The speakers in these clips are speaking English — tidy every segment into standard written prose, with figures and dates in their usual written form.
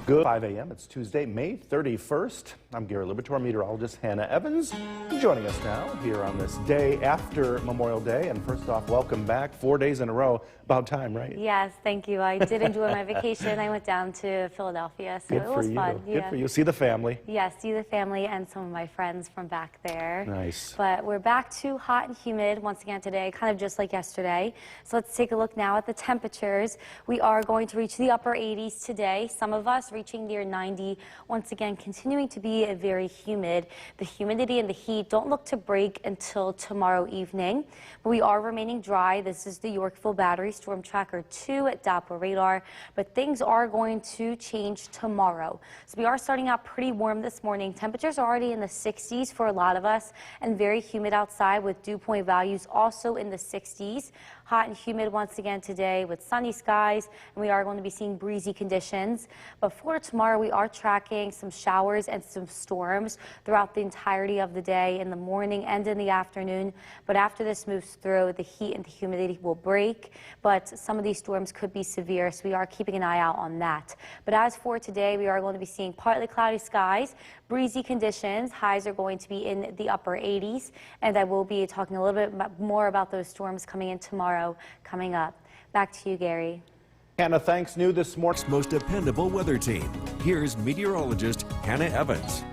Good 5 a.m. It's Tuesday, May 31st. I'm Gary Libertor, meteorologist Hannah Evans, joining us now here on this day after Memorial Day. And first off, welcome back. 4 days in a row. About time, right? Yes, thank you. I did enjoy my vacation. I went down to Philadelphia, so it was fun. Good for you. See the family. Yes, see the family and some of my friends from back there. Nice. But we're back to hot and humid once again today, kind of just like yesterday. So let's take a look now at the temperatures. We are going to reach the upper 80s today. Some of us reaching near 90. Once again, continuing to be very humid. The humidity and the heat don't look to break until tomorrow evening, but we are remaining dry. This is the Yorkville Battery Storm Tracker 2 at Doppler radar, but things are going to change tomorrow. So we are starting out pretty warm this morning. Temperatures are already in the 60s for a lot of us and very humid outside with dew point values also in the 60s. Hot and humid once again today with sunny skies, and we are going to be seeing breezy conditions. But for tomorrow, we are tracking some showers and some storms throughout the entirety of the day, in the morning and in the afternoon. But after this moves through, the heat and the humidity will break, but some of these storms could be severe, so we are keeping an eye out on that. But as for today, we are going to be seeing partly cloudy skies, breezy conditions. Highs are going to be in the upper 80s, and I will be talking a little bit more about those storms coming in tomorrow coming up. Back to you, Gary. Hannah, thanks. New this morning. Most dependable weather team. Here's meteorologist Hannah Evans.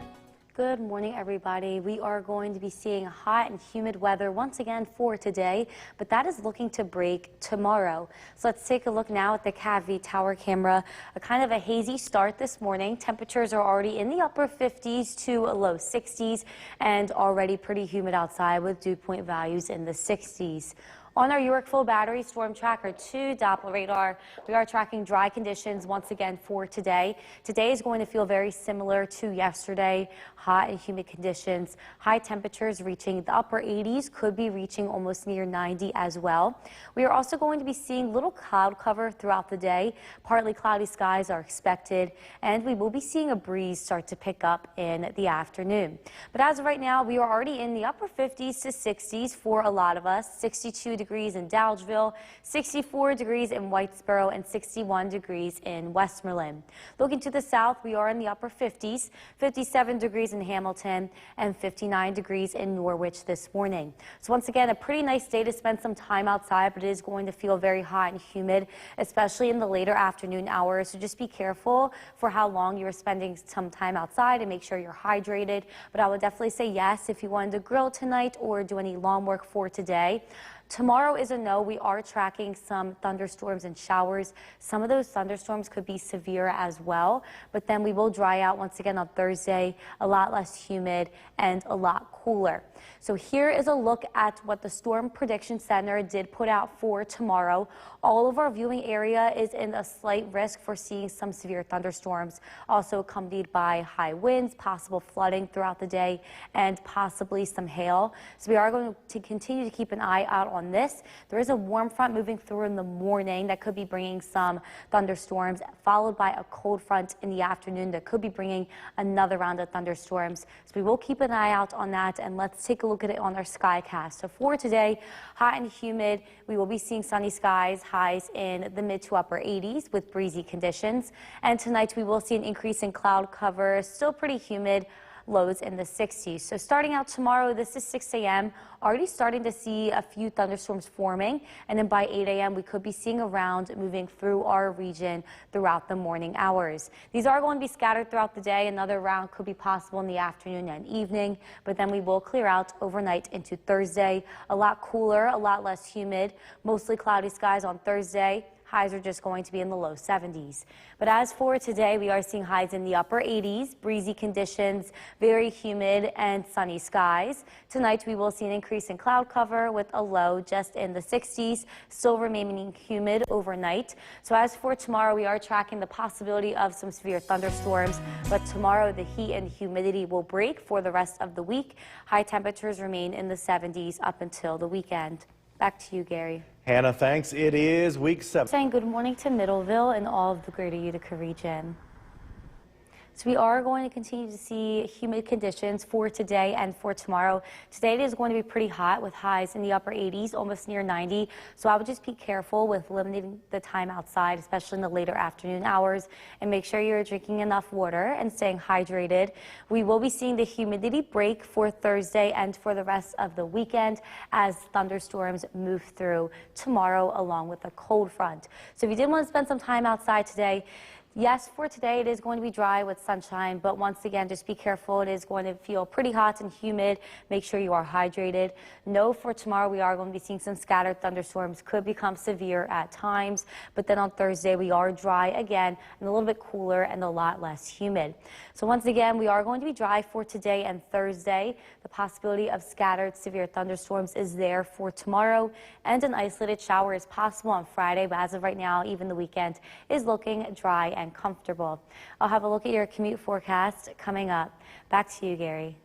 Good morning, everybody. We are going to be seeing hot and humid weather once again for today, but that is looking to break tomorrow. So let's take a look now at the CAV tower camera. A kind of a hazy start this morning. Temperatures are already in the upper 50s to low 60s and already pretty humid outside with dew point values in the 60s. On our Yorkville Battery Storm Tracker 2 Doppler radar, we are tracking dry conditions once again for today. Today is going to feel very similar to yesterday. Hot and humid conditions, high temperatures reaching the upper 80s, could be reaching almost near 90 as well. We are also going to be seeing little cloud cover throughout the day. Partly cloudy skies are expected, and we will be seeing a breeze start to pick up in the afternoon. But as of right now, we are already in the upper 50s to 60s for a lot of us. 62 degrees in Dowdesville, 64 degrees in Whitesboro, and 61 degrees in Westmoreland. Looking to the south, we are in the upper 50s, 57 degrees in Hamilton, and 59 degrees in Norwich this morning. So once again, a pretty nice day to spend some time outside, but it is going to feel very hot and humid, especially in the later afternoon hours. So just be careful for how long you're spending some time outside and make sure you're hydrated. But I would definitely say yes if you wanted to grill tonight or do any lawn work for today. Tomorrow is a no. We are tracking some thunderstorms and showers. Some of those thunderstorms could be severe as well, but then we will dry out once again on Thursday, a lot less humid and a lot cooler. So here is a look at what the Storm Prediction Center did put out for tomorrow. All of our viewing area is in a slight risk for seeing some severe thunderstorms, also accompanied by high winds, possible flooding throughout the day, and possibly some hail. So we are going to continue to keep an eye out on this. There is a warm front moving through in the morning that could be bringing some thunderstorms, followed by a cold front in the afternoon that could be bringing another round of thunderstorms. So we will keep an eye out on that, and let's take a look at it on our Skycast. So for today, hot and humid, we will be seeing sunny skies, highs in the mid to upper 80s with breezy conditions. And tonight we will see an increase in cloud cover, still pretty humid, lows in the 60s. So starting out tomorrow, this is 6 a.m., already starting to see a few thunderstorms forming, and then by 8 a.m. we could be seeing a round moving through our region throughout the morning hours. These are going to be scattered throughout the day. Another round could be possible in the afternoon and evening, but then we will clear out overnight into Thursday. A lot cooler, a lot less humid, mostly cloudy skies on Thursday. Highs are just going to be in the low 70s. But as for today, we are seeing highs in the upper 80s, breezy conditions, very humid and sunny skies. Tonight, we will see an increase in cloud cover with a low just in the 60s, still remaining humid overnight. So as for tomorrow, we are tracking the possibility of some severe thunderstorms, but tomorrow the heat and humidity will break for the rest of the week. High temperatures remain in the 70s up until the weekend. Back to you, Gary. Hannah, thanks. It is week 7. Saying good morning to Middleville and all of the greater Utica region. So we are going to continue to see humid conditions for today and for tomorrow. Today it is going to be pretty hot with highs in the upper 80s, almost near 90. So I would just be careful with limiting the time outside, especially in the later afternoon hours, and make sure you're drinking enough water and staying hydrated. We will be seeing the humidity break for Thursday and for the rest of the weekend as thunderstorms move through tomorrow along with a cold front. So if you did want to spend some time outside today, yes, for today it is going to be dry with sunshine, but once again, just be careful. It is going to feel pretty hot and humid. Make sure you are hydrated. No, for tomorrow we are going to be seeing some scattered thunderstorms. Could become severe at times, but then on Thursday we are dry again and a little bit cooler and a lot less humid. So once again, we are going to be dry for today and Thursday. The possibility of scattered severe thunderstorms is there for tomorrow, and an isolated shower is possible on Friday, but as of right now, even the weekend is looking dry and comfortable. I'll have a look at your commute forecast coming up. Back to you, Gary.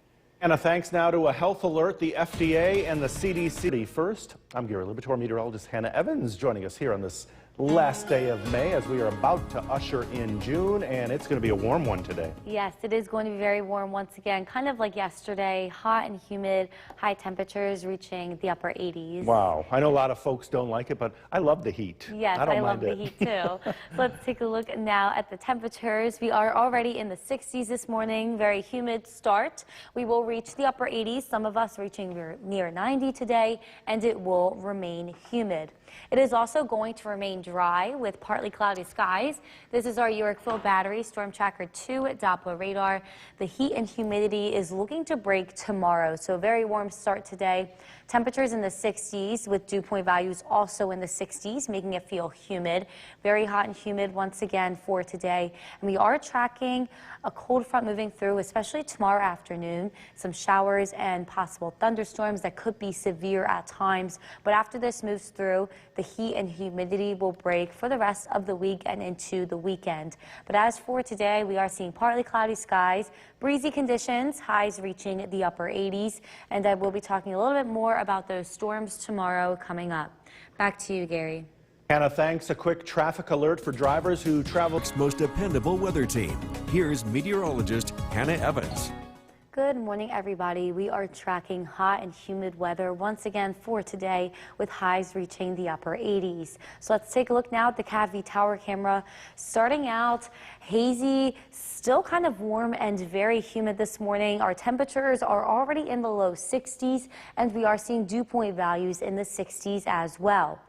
Anna, thanks. Now to a health alert. The FDA and the CDC. First, I'm Gary Libator, meteorologist Hannah Evans joining us here on this last day of May as we are about to usher in June, and it's going to be a warm one today. Yes, it is going to be very warm once again, kind of like yesterday, hot and humid, high temperatures reaching the upper 80s. Wow. I know a lot of folks don't like it, but I love the heat. Yes, I love the heat too. So let's take a look now at the temperatures. We are already in the 60s this morning, very humid start. We will reach the upper 80s, some of us reaching near 90 today, and it will remain humid. It is also going to remain dry with partly cloudy skies. This is our Yorkville Battery Storm Tracker 2 Doppler radar. The heat and humidity is looking to break tomorrow, so a very warm start today. Temperatures in the 60s with dew point values also in the 60s, making it feel humid. Very hot and humid once again for today. And we are tracking a cold front moving through, especially tomorrow afternoon. Some showers and possible thunderstorms that could be severe at times. But after this moves through, the heat and humidity will break for the rest of the week and into the weekend. But as for today, we are seeing partly cloudy skies, breezy conditions, highs reaching the upper 80s. And I will be talking a little bit more about those storms tomorrow coming up. Back to you, Gary. Hannah, thanks. A quick traffic alert for drivers who travel. Most dependable weather team. Here's meteorologist Hannah Evans. Good morning, everybody. We are tracking hot and humid weather once again for today with highs reaching the upper 80s. So let's take a look now at the CAV tower camera. Starting out hazy, still kind of warm and very humid this morning. Our temperatures are already in the low 60s, and we are seeing dew point values in the 60s as well.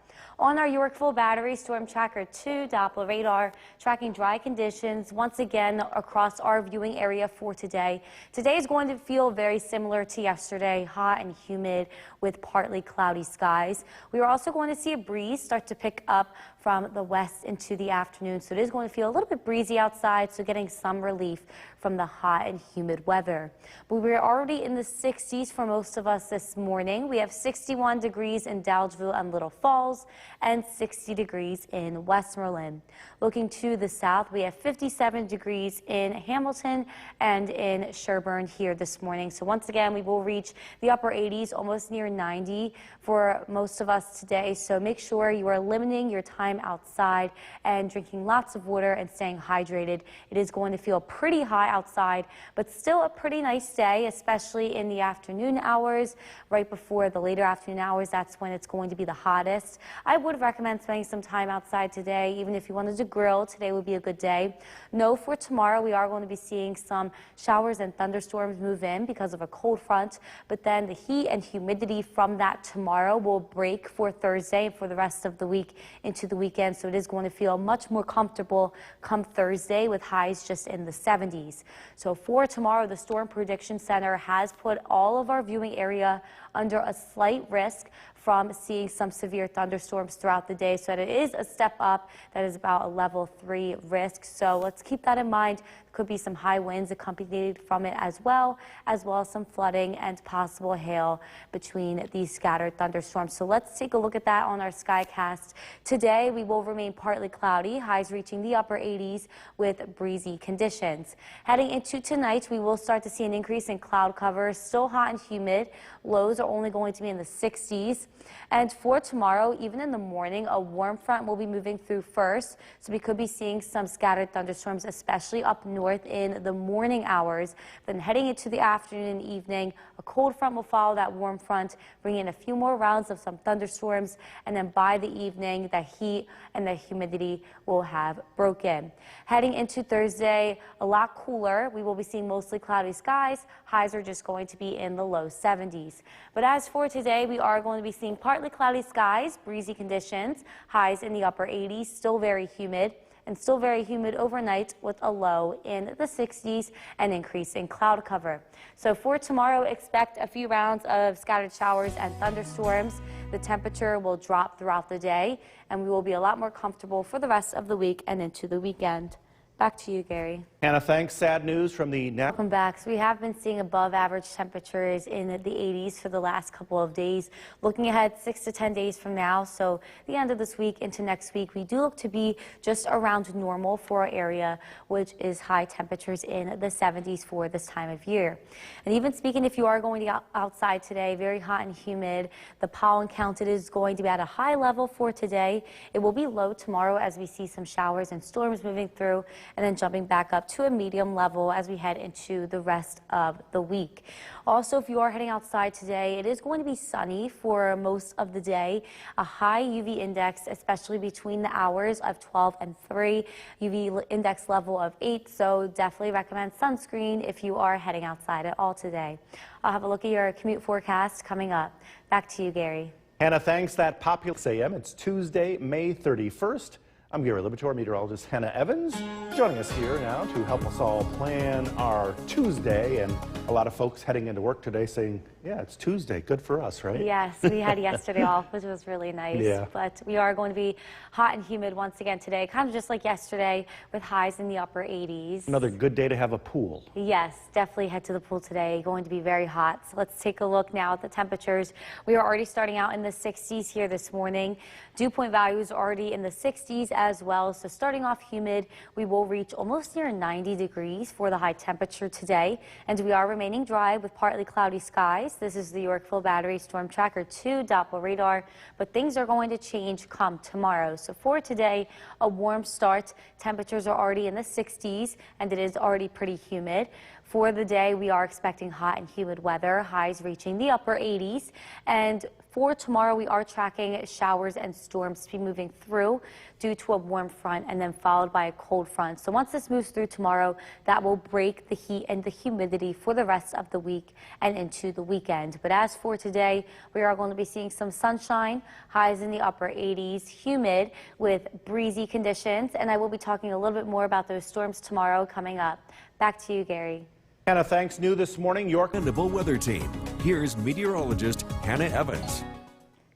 On our Yorkville Battery Storm Tracker 2 Doppler radar, tracking dry conditions once again across our viewing area for today. Today is going to feel very similar to yesterday, hot and humid with partly cloudy skies. We are also going to see a breeze start to pick up from the west into the afternoon, so it is going to feel a little bit breezy outside, so getting some relief from the hot and humid weather. But we're already in the 60s for most of us this morning. We have 61 degrees in Dowdesville and Little Falls and 60 degrees in Westmoreland. Looking to the south, we have 57 degrees in Hamilton and in Sherburne here this morning. So once again, we will reach the upper 80s, almost near 90 for most of us today. So make sure you are limiting your time outside and drinking lots of water and staying hydrated. It is going to feel pretty hot outside, but still a pretty nice day, especially in the afternoon hours, right before the later afternoon hours. That's when it's going to be the hottest. I would recommend spending some time outside today. Even if you wanted to grill, today would be a good day. No, for tomorrow, we are going to be seeing some showers and thunderstorms move in because of a cold front, but then the heat and humidity from that tomorrow will break for Thursday and for the rest of the week into the weekend. So it is going to feel much more comfortable come Thursday with highs just in the 70s. So for tomorrow, the Storm Prediction Center has put all of our viewing area under a slight risk from seeing some severe thunderstorms throughout the day. So it is a step up. That is about a level 3 risk. So let's keep that in mind. Could be some high winds accompanied from it as well as some flooding and possible hail between these scattered thunderstorms. So let's take a look at that on our Skycast. Today, we will remain partly cloudy, highs reaching the upper 80s with breezy conditions. Heading into tonight, we will start to see an increase in cloud cover. Still hot and humid. Lows are only going to be in the 60s. And for tomorrow, even in the morning, a warm front will be moving through first. So we could be seeing some scattered thunderstorms, especially up north in the morning hours. Then heading into the afternoon and evening, a cold front will follow that warm front, bringing in a few more rounds of some thunderstorms. And then by the evening, the heat and the humidity will have broken. Heading into Thursday, a lot cooler. We will be seeing mostly cloudy skies. Highs are just going to be in the low 70s. But as for today, we are going to be seeing partly cloudy skies, breezy conditions, highs in the upper 80s, still very humid. And still very humid overnight with a low in the 60s and increasing cloud cover. So for tomorrow, expect a few rounds of scattered showers and thunderstorms. The temperature will drop throughout the day, and we will be a lot more comfortable for the rest of the week and into the weekend. Back to you, Gary. Hannah, thanks. Sad news from the Welcome back. So we have been seeing above average temperatures in the 80s for the last couple of days. Looking ahead 6 to 10 days from now, so the end of this week into next week, we do look to be just around normal for our area, which is high temperatures in the 70s for this time of year. And even speaking, if you are going to go outside today, very hot and humid. The pollen count is going to be at a high level for today. It will be low tomorrow as we see some showers and storms moving through, and then jumping back up to a medium level as we head into the rest of the week. Also, if you are heading outside today, it is going to be sunny for most of the day. A high UV index, especially between the hours of 12 and 3, UV index level of 8, so definitely recommend sunscreen if you are heading outside at all today. I'll have a look at your commute forecast coming up. Back to you, Gary. Hannah, thanks. That Populous AM. It's Tuesday, May 31st. I'm Gary Libator, meteorologist Hannah Evans, joining us here now to help us all plan our Tuesday. And a lot of folks heading into work today saying, yeah, it's Tuesday. Good for us, right? Yes, we had yesterday off, which was really nice. Yeah. But we are going to be hot and humid once again today, kind of just like yesterday with highs in the upper 80s. Another good day to have a pool. Yes, definitely head to the pool today. Going to be very hot. So let's take a look now at the temperatures. We are already starting out in the 60s here this morning. Dew point values are already in the 60s as well. So starting off humid, we will reach almost near 90 degrees for the high temperature today. And we are remaining dry with partly cloudy skies. This is the Yorkville Battery Storm Tracker 2 Doppler radar, but things are going to change come tomorrow. So for today, a warm start. Temperatures are already in the 60s, and it is already pretty humid. For the day, we are expecting hot and humid weather, highs reaching the upper 80s. And for tomorrow, we are tracking showers and storms to be moving through due to a warm front and then followed by a cold front. So once this moves through tomorrow, that will break the heat and the humidity for the rest of the week and into the weekend. But as for today, we are going to be seeing some sunshine, highs in the upper 80s, humid with breezy conditions. And I will be talking a little bit more about those storms tomorrow coming up. Back to you, Gary. Hannah, thanks. New this morning, York. Dependable weather team. Here's meteorologist Hannah Evans.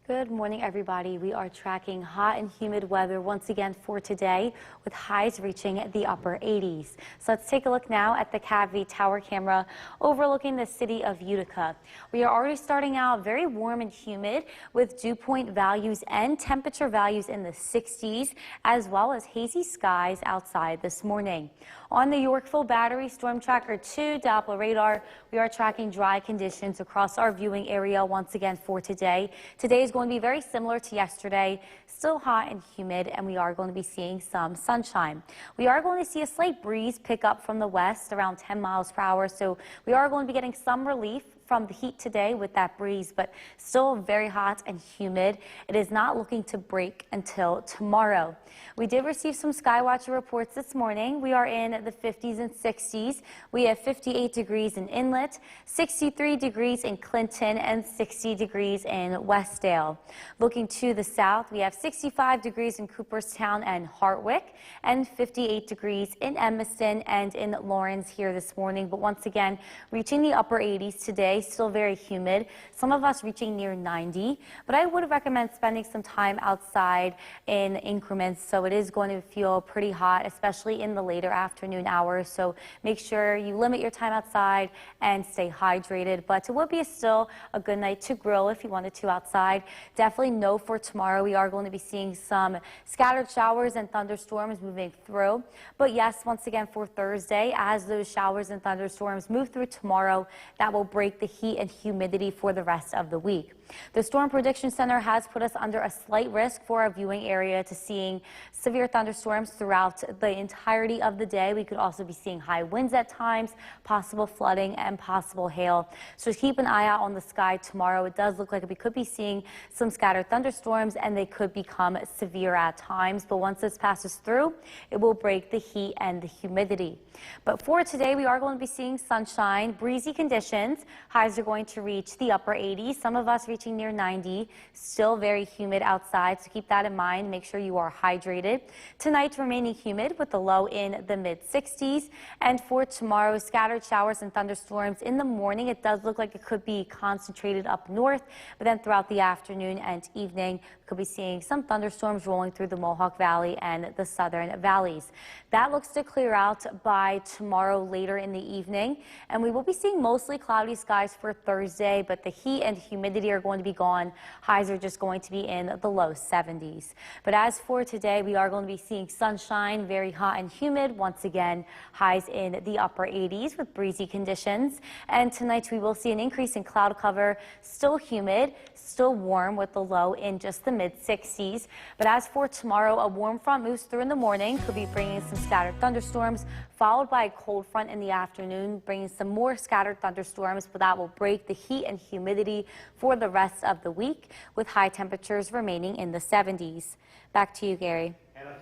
Good morning, everybody. We are tracking hot and humid weather once again for today with highs reaching the upper 80s. So let's take a look now at the CAVV tower camera overlooking the city of Utica. We are already starting out very warm and humid with dew point values and temperature values in the 60s, as well as hazy skies outside this morning. On the Yorkville Battery Storm Tracker 2 Doppler radar, we are tracking dry conditions across our viewing area once again for today. Today is going to be very similar to yesterday, still hot and humid, and we are going to be seeing some sunshine. We are going to see a slight breeze pick up from the west around 10 miles per hour, so we are going to be getting some relief from the heat today with that breeze, but still very hot and humid. It is not looking to break until tomorrow. We did receive some Skywatcher reports this morning. We are in the 50s and 60s. We have 58 degrees in Inlet, 63 degrees in Clinton, and 60 degrees in Westdale. Looking to the south, we have 65 degrees in Cooperstown and Hartwick, and 58 degrees in Evanston and in Lawrence here this morning. But once again, reaching the upper 80s today, still very humid. Some of us reaching near 90, but I would recommend spending some time outside in increments. So it is going to feel pretty hot, especially in the later afternoon hours. So make sure you limit your time outside and stay hydrated. But it would be still a good night to grill if you wanted to outside. Definitely no for tomorrow. We are going to be seeing some scattered showers and thunderstorms moving through. But yes, once again for Thursday, as those showers and thunderstorms move through tomorrow, that will break the heat and humidity for the rest of the week. The Storm Prediction Center has put us under a slight risk for our viewing area to seeing severe thunderstorms throughout the entirety of the day. We could also be seeing high winds at times, possible flooding and possible hail. So keep an eye out on the sky tomorrow. It does look like we could be seeing some scattered thunderstorms and they could become severe at times. But once this passes through, it will break the heat and the humidity. But for today, we are going to be seeing sunshine, breezy conditions. Highs are going to reach the upper 80s. Some of us reaching near 90. Still very humid outside, so keep that in mind. Make sure you are hydrated. Tonight remaining humid with the low in the mid 60s. And for tomorrow, scattered showers and thunderstorms in the morning. It does look like it could be concentrated up north, but then throughout the afternoon and evening, we could be seeing some thunderstorms rolling through the Mohawk Valley and the southern valleys. That looks to clear out by tomorrow later in the evening, and we will be seeing mostly cloudy skies for Thursday, but the heat and humidity are going to be gone. Highs are just going to be in the low 70s. But as for today, we are going to be seeing sunshine, very hot and humid. Once again, highs in the upper 80s with breezy conditions. And tonight we will see an increase in cloud cover, still humid, still warm with the low in just the mid 60s. But as for tomorrow, a warm front moves through in the morning, could be bringing some scattered thunderstorms, followed by a cold front in the afternoon, bringing some more scattered thunderstorms, but that will break the heat and humidity for the rest of the week, with high temperatures remaining in the 70s. Back to you, Gary.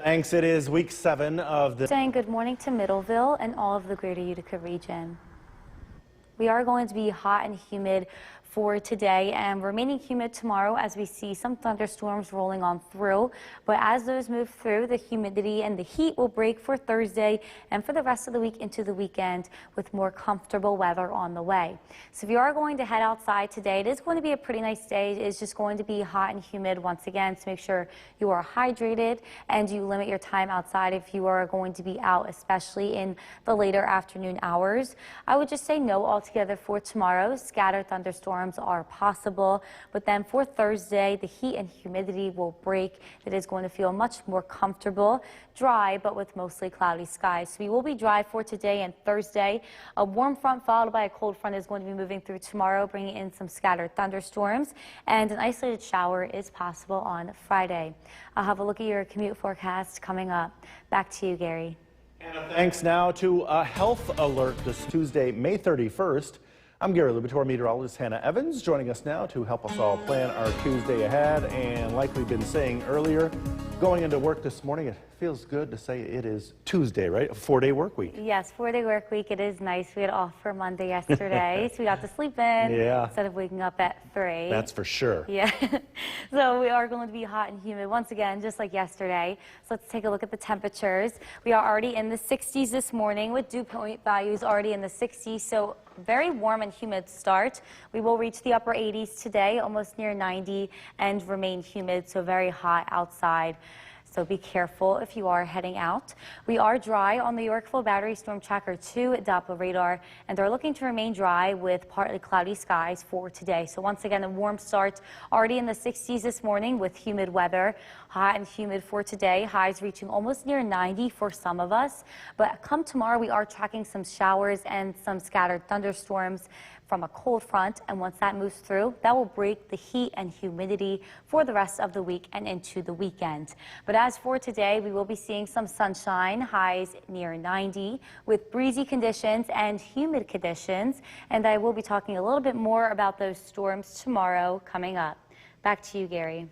Thanks. It is week 7 of the... Saying good morning to Middleville and all of the greater Utica region. We are going to be hot and humid for today and remaining humid tomorrow as we see some thunderstorms rolling on through. But as those move through, the humidity and the heat will break for Thursday and for the rest of the week into the weekend with more comfortable weather on the way. So if you are going to head outside today, it is going to be a pretty nice day. It is just going to be hot and humid once again, so make sure you are hydrated and you limit your time outside if you are going to be out, especially in the later afternoon hours. I would just say no altogether for tomorrow. Scattered thunderstorms are possible, but then for Thursday, the heat and humidity will break. It is going to feel much more comfortable, dry, but with mostly cloudy skies. So we will be dry for today and Thursday. A warm front followed by a cold front is going to be moving through tomorrow, bringing in some scattered thunderstorms, and an isolated shower is possible on Friday. I'll have a look at your commute forecast coming up. Back to you, Gary. Thanks now to a health alert this Tuesday, May 31st. I'm Gary Libator, meteorologist Hannah Evans, joining us now to help us all plan our Tuesday ahead. And like we've been saying earlier, going into work this morning, it feels good to say it is Tuesday, right? A 4-day work week. Yes, 4-day work week. It is nice. We had off for Monday yesterday, so we got to sleep in instead of waking up at 3. That's for sure. Yeah. So we are going to be hot and humid once again, just like yesterday. So let's take a look at the temperatures. We are already in the 60s this morning with dew point values already in the 60s. So very warm and humid start. We will reach the upper 80s today, almost near 90, and remain humid, so very hot outside. So be careful if you are heading out. We are dry on the Yorkville Battery Storm Tracker 2 Doppler radar, and they're looking to remain dry with partly cloudy skies for today. So once again, a warm start already in the 60s this morning with humid weather. Hot and humid for today, highs reaching almost near 90 for some of us. But come tomorrow, we are tracking some showers and some scattered thunderstorms from a cold front, and once that moves through, that will break the heat and humidity for the rest of the week and into the weekend. But as for today, we will be seeing some sunshine, highs near 90 with breezy conditions and humid conditions, and I will be talking a little bit more about those storms tomorrow coming up. Back to you, Gary.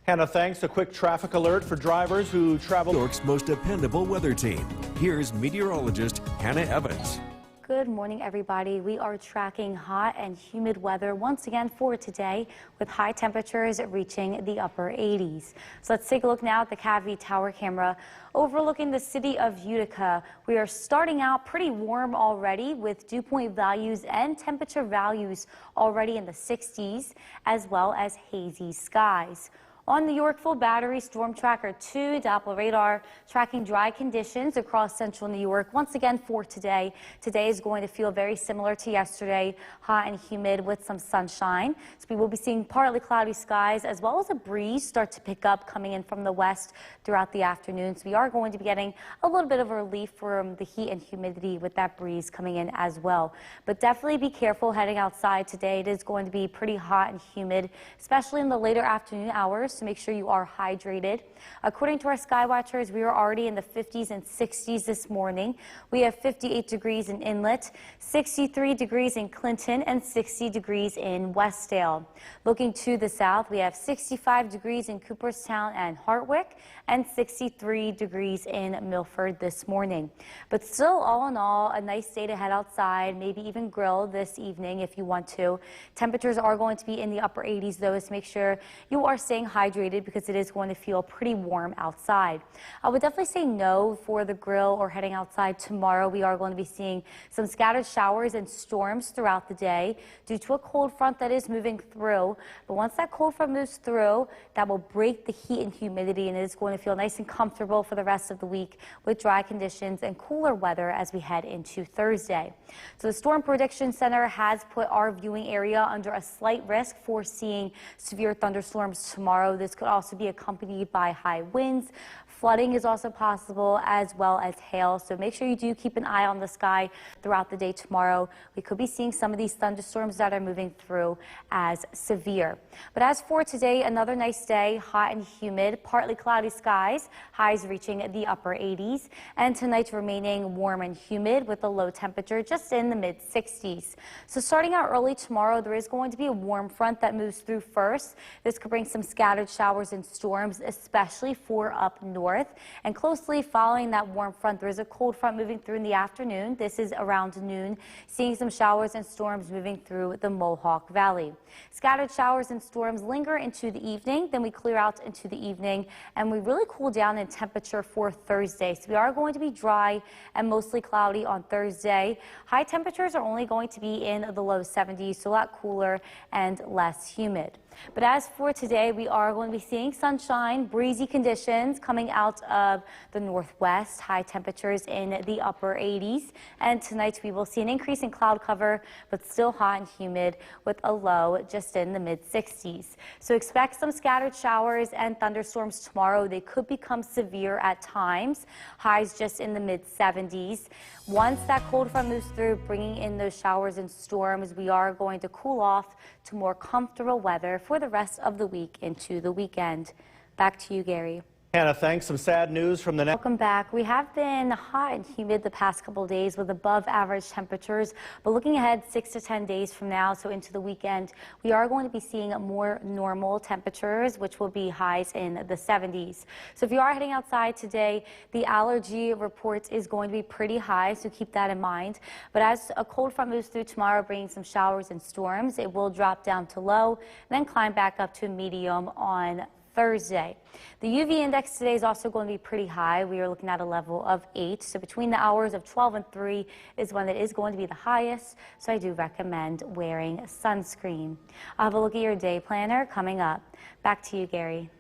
Hannah, thanks. A quick traffic alert for drivers who travel. York's most dependable weather team. Here's meteorologist Hannah Evans. Good morning, everybody. We are tracking hot and humid weather once again for today with high temperatures reaching the upper 80s. So let's take a look now at the CAVI tower camera overlooking the city of Utica. We are starting out pretty warm already with dew point values and temperature values already in the 60s, as well as hazy skies. On the Yorkville Battery Storm Tracker 2 Doppler radar, tracking dry conditions across central New York once again for today. Today is going to feel very similar to yesterday, hot and humid with some sunshine. So we will be seeing partly cloudy skies as well as a breeze start to pick up coming in from the west throughout the afternoon. So we are going to be getting a little bit of a relief from the heat and humidity with that breeze coming in as well. But definitely be careful heading outside today. It is going to be pretty hot and humid, especially in the later afternoon hours. So make sure you are hydrated. According to our sky watchers, we are already in the 50s and 60s this morning. We have 58 degrees in Inlet, 63 degrees in Clinton, and 60 degrees in Westdale. Looking to the south, we have 65 degrees in Cooperstown and Hartwick, and 63 degrees in Milford this morning. But still, all in all, a nice day to head outside, maybe even grill this evening if you want to. Temperatures are going to be in the upper 80s, though, so make sure you are staying hydrated because it is going to feel pretty warm outside. I would definitely say no for the grill or heading outside tomorrow. We are going to be seeing some scattered showers and storms throughout the day due to a cold front that is moving through. But once that cold front moves through, that will break the heat and humidity, and it is going to feel nice and comfortable for the rest of the week with dry conditions and cooler weather as we head into Thursday. So the Storm Prediction Center has put our viewing area under a slight risk for seeing severe thunderstorms tomorrow. This could also be accompanied by high winds. Flooding is also possible, as well as hail. So make sure you do keep an eye on the sky throughout the day tomorrow. We could be seeing some of these thunderstorms that are moving through as severe. But as for today, another nice day, hot and humid, partly cloudy skies, highs reaching the upper 80s. And tonight remaining warm and humid with a low temperature just in the mid 60s. So starting out early tomorrow, there is going to be a warm front that moves through first. This could bring some scattered showers and storms, especially for up north. And closely following that warm front, there is a cold front moving through in the afternoon. This is around noon, seeing some showers and storms moving through the Mohawk Valley. Scattered showers and storms linger into the evening, then we clear out into the evening, and we really cool down in temperature for Thursday. So we are going to be dry and mostly cloudy on Thursday. High temperatures are only going to be in the low 70s, so a lot cooler and less humid. But as for today, we are going to be seeing sunshine, breezy conditions coming out of the northwest, high temperatures in the upper 80s. And tonight we will see an increase in cloud cover, but still hot and humid with a low just in the mid 60s. So expect some scattered showers and thunderstorms tomorrow. They could become severe at times, highs just in the mid 70s. Once that cold front moves through, bringing in those showers and storms, we are going to cool off to more comfortable weather for the rest of the week into the weekend. Back to you, Gary. Hannah, thanks. Some sad news from the Welcome back. We have been hot and humid the past couple of days with above average temperatures, but looking ahead 6 to 10 days from now, so into the weekend, we are going to be seeing more normal temperatures, which will be highs in the 70s. So if you are heading outside today, the allergy report is going to be pretty high, so keep that in mind. But as a cold front moves through tomorrow, bringing some showers and storms, it will drop down to low, then climb back up to medium on Thursday. The UV index today is also going to be pretty high. We are looking at a level of 8. So between the hours of 12 and 3 is when it is going to be the highest. So I do recommend wearing sunscreen. I'll have a look at your day planner coming up. Back to you, Gary.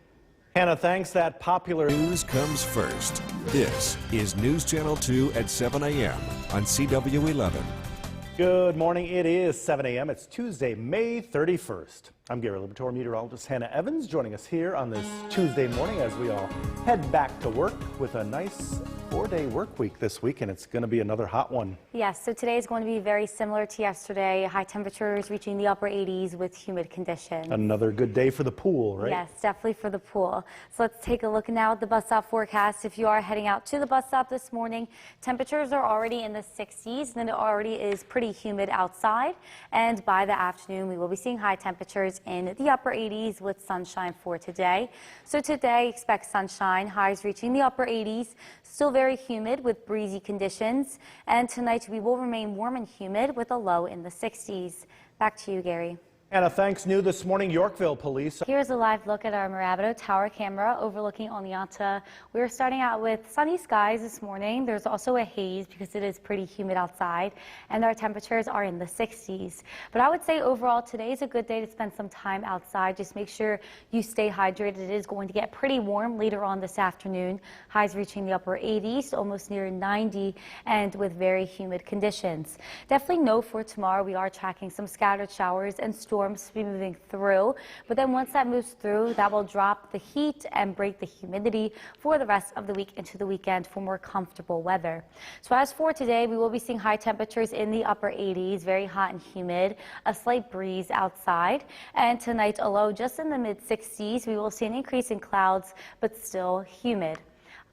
Hannah, thanks. That popular News comes first. This is News Channel 2 at 7 a.m. on CW11. Good morning. It is 7 a.m. It's Tuesday, May 31st. I'm Gary Libator, meteorologist Hannah Evans, joining us here on this Tuesday morning as we all head back to work with a nice 4-day work week this week, and it's going to be another hot one. Yes, so today is going to be very similar to yesterday. High temperatures reaching the upper 80s with humid conditions. Another good day for the pool, right? Yes, definitely for the pool. So let's take a look now at the bus stop forecast. If you are heading out to the bus stop this morning, temperatures are already in the 60s, and it already is pretty humid outside. And by the afternoon, we will be seeing high temperaters in the upper 80s with sunshine for today. So today, expect sunshine, highs reaching the upper 80s, still very humid with breezy conditions. And tonight, we will remain warm and humid with a low in the 60s. Back to you, Gary. Anna, thanks. New this morning, Yorkville police. Here's a live look at our Mirabito Tower camera overlooking Oneonta. We're starting out with sunny skies this morning. There's also a haze because it is pretty humid outside, and our temperatures are in the 60s. But I would say overall today is a good day to spend some time outside. Just make sure you stay hydrated. It is going to get pretty warm later on this afternoon. Highs reaching the upper 80s, almost near 90, and with very humid conditions. Definitely no for tomorrow. We are tracking some scattered showers and storms to be moving through, but then once that moves through, that will drop the heat and break the humidity for the rest of the week into the weekend for more comfortable weather. So as for today, we will be seeing high temperatures in the upper 80s, very hot and humid, a slight breeze outside, and tonight a low just in the mid 60s. We will see an increase in clouds, but still humid.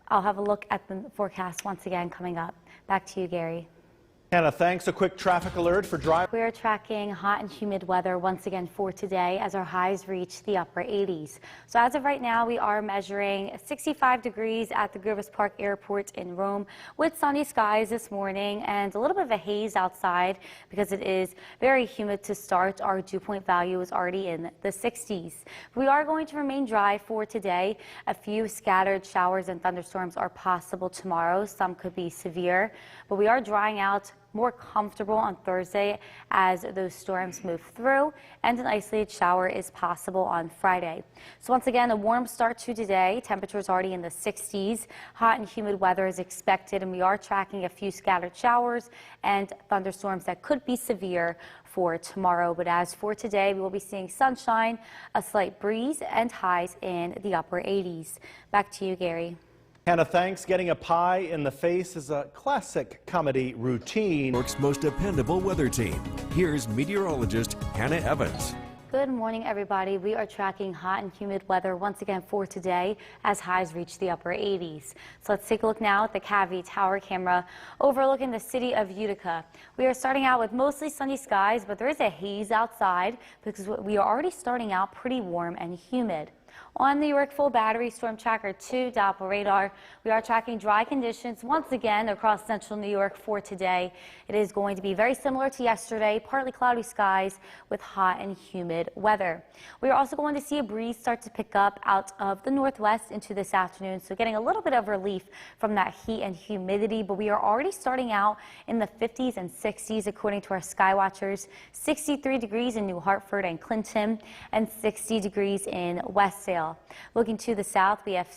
I'll have a look at the forecast once again coming up. Back to you, Gary. Anna, thanks. A quick traffic alert for drivers. We're tracking hot and humid weather once again for today as our highs reach the upper 80s. So as of right now, we are measuring 65 degrees at the Grover's Park Airport in Rome with sunny skies this morning and a little bit of a haze outside because it is very humid to start. Our dew point value is already in the 60s. We are going to remain dry for today. A few scattered showers and thunderstorms are possible tomorrow. Some could be severe, but we are drying out more comfortable on Thursday as those storms move through, and an isolated shower is possible on Friday. So once again, a warm start to today. Temperatures already in the 60s. Hot and humid weather is expected, and we are tracking a few scattered showers and thunderstorms that could be severe for tomorrow. But as for today, we will be seeing sunshine, a slight breeze, and highs in the upper 80s. Back to you, Gary. Hannah, thanks. Getting a pie in the face is a classic comedy routine. New York's most dependable weather team. Here's meteorologist Hannah Evans. Good morning, everybody. We are tracking hot and humid weather once again for today as highs reach the upper 80s. So let's take a look now at the Cavie Tower camera overlooking the city of Utica. We are starting out with mostly sunny skies, but there is a haze outside because we are already starting out pretty warm and humid. On the York Full Battery Storm Tracker 2 Doppler radar, we are tracking dry conditions once again across central New York for today. It is going to be very similar to yesterday, partly cloudy skies with hot and humid weather. We are also going to see a breeze start to pick up out of the northwest into this afternoon, so getting a little bit of relief from that heat and humidity, but we are already starting out in the 50s and 60s according to our sky watchers. 63 degrees in New Hartford and Clinton, and 60 degrees in Westdale. Looking to the south, we have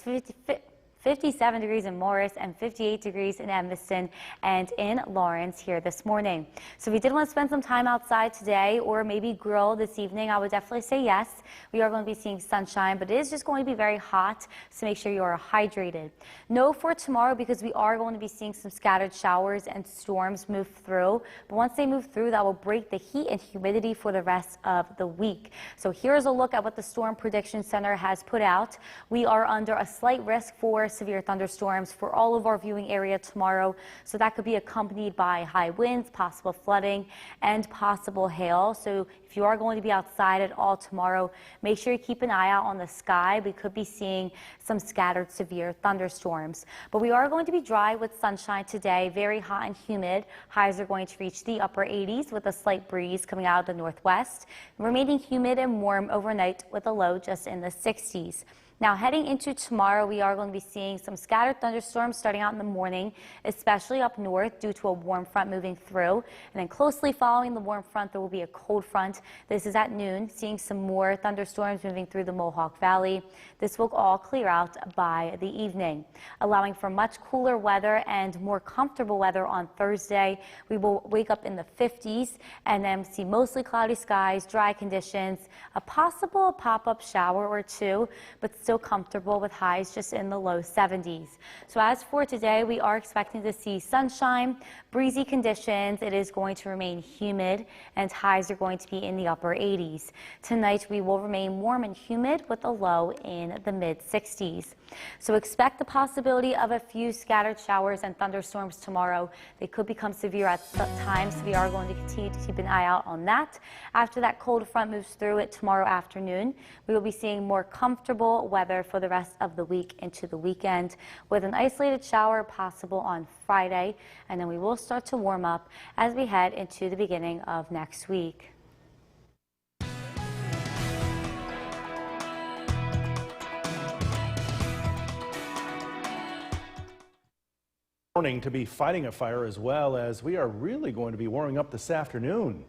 57 degrees in Morris and 58 degrees in Evanston and in Lawrence here this morning. So if you did want to spend some time outside today or maybe grill this evening, I would definitely say yes. We are going to be seeing sunshine, but it is just going to be very hot, so make sure you are hydrated. No for tomorrow because we are going to be seeing some scattered showers and storms move through, but once they move through, that will break the heat and humidity for the rest of the week. So here's a look at what the Storm Prediction Center has put out. We are under a slight risk for severe thunderstorms for all of our viewing area tomorrow. So that could be accompanied by high winds, possible flooding, and possible hail. So if you are going to be outside at all tomorrow, make sure you keep an eye out on the sky. We could be seeing some scattered severe thunderstorms. But we are going to be dry with sunshine today, very hot and humid. Highs are going to reach the upper 80s with a slight breeze coming out of the northwest, remaining humid and warm overnight with a low just in the 60s. Now heading into tomorrow, we are going to be seeing some scattered thunderstorms starting out in the morning, especially up north due to a warm front moving through. And then closely following the warm front, there will be a cold front. This is at noon, seeing some more thunderstorms moving through the Mohawk Valley. This will all clear out by the evening, allowing for much cooler weather and more comfortable weather on Thursday. We will wake up in the 50s and then see mostly cloudy skies, dry conditions, a possible pop-up shower or two, but still comfortable with highs just in the low 70s. So as for today, we are expecting to see sunshine, breezy conditions. It is going to remain humid and highs are going to be in the upper 80s. Tonight we will remain warm and humid with a low in the mid 60s. So expect the possibility of a few scattered showers and thunderstorms tomorrow. They could become severe at times, so we are going to continue to keep an eye out on that. After that cold front moves through it tomorrow afternoon, we will be seeing more comfortable weather for the rest of the week into the weekend, with an isolated shower possible on Friday, and then we will start to warm up as we head into the beginning of next week. Morning to be fighting a fire as well, as we are really going to be warming up this afternoon.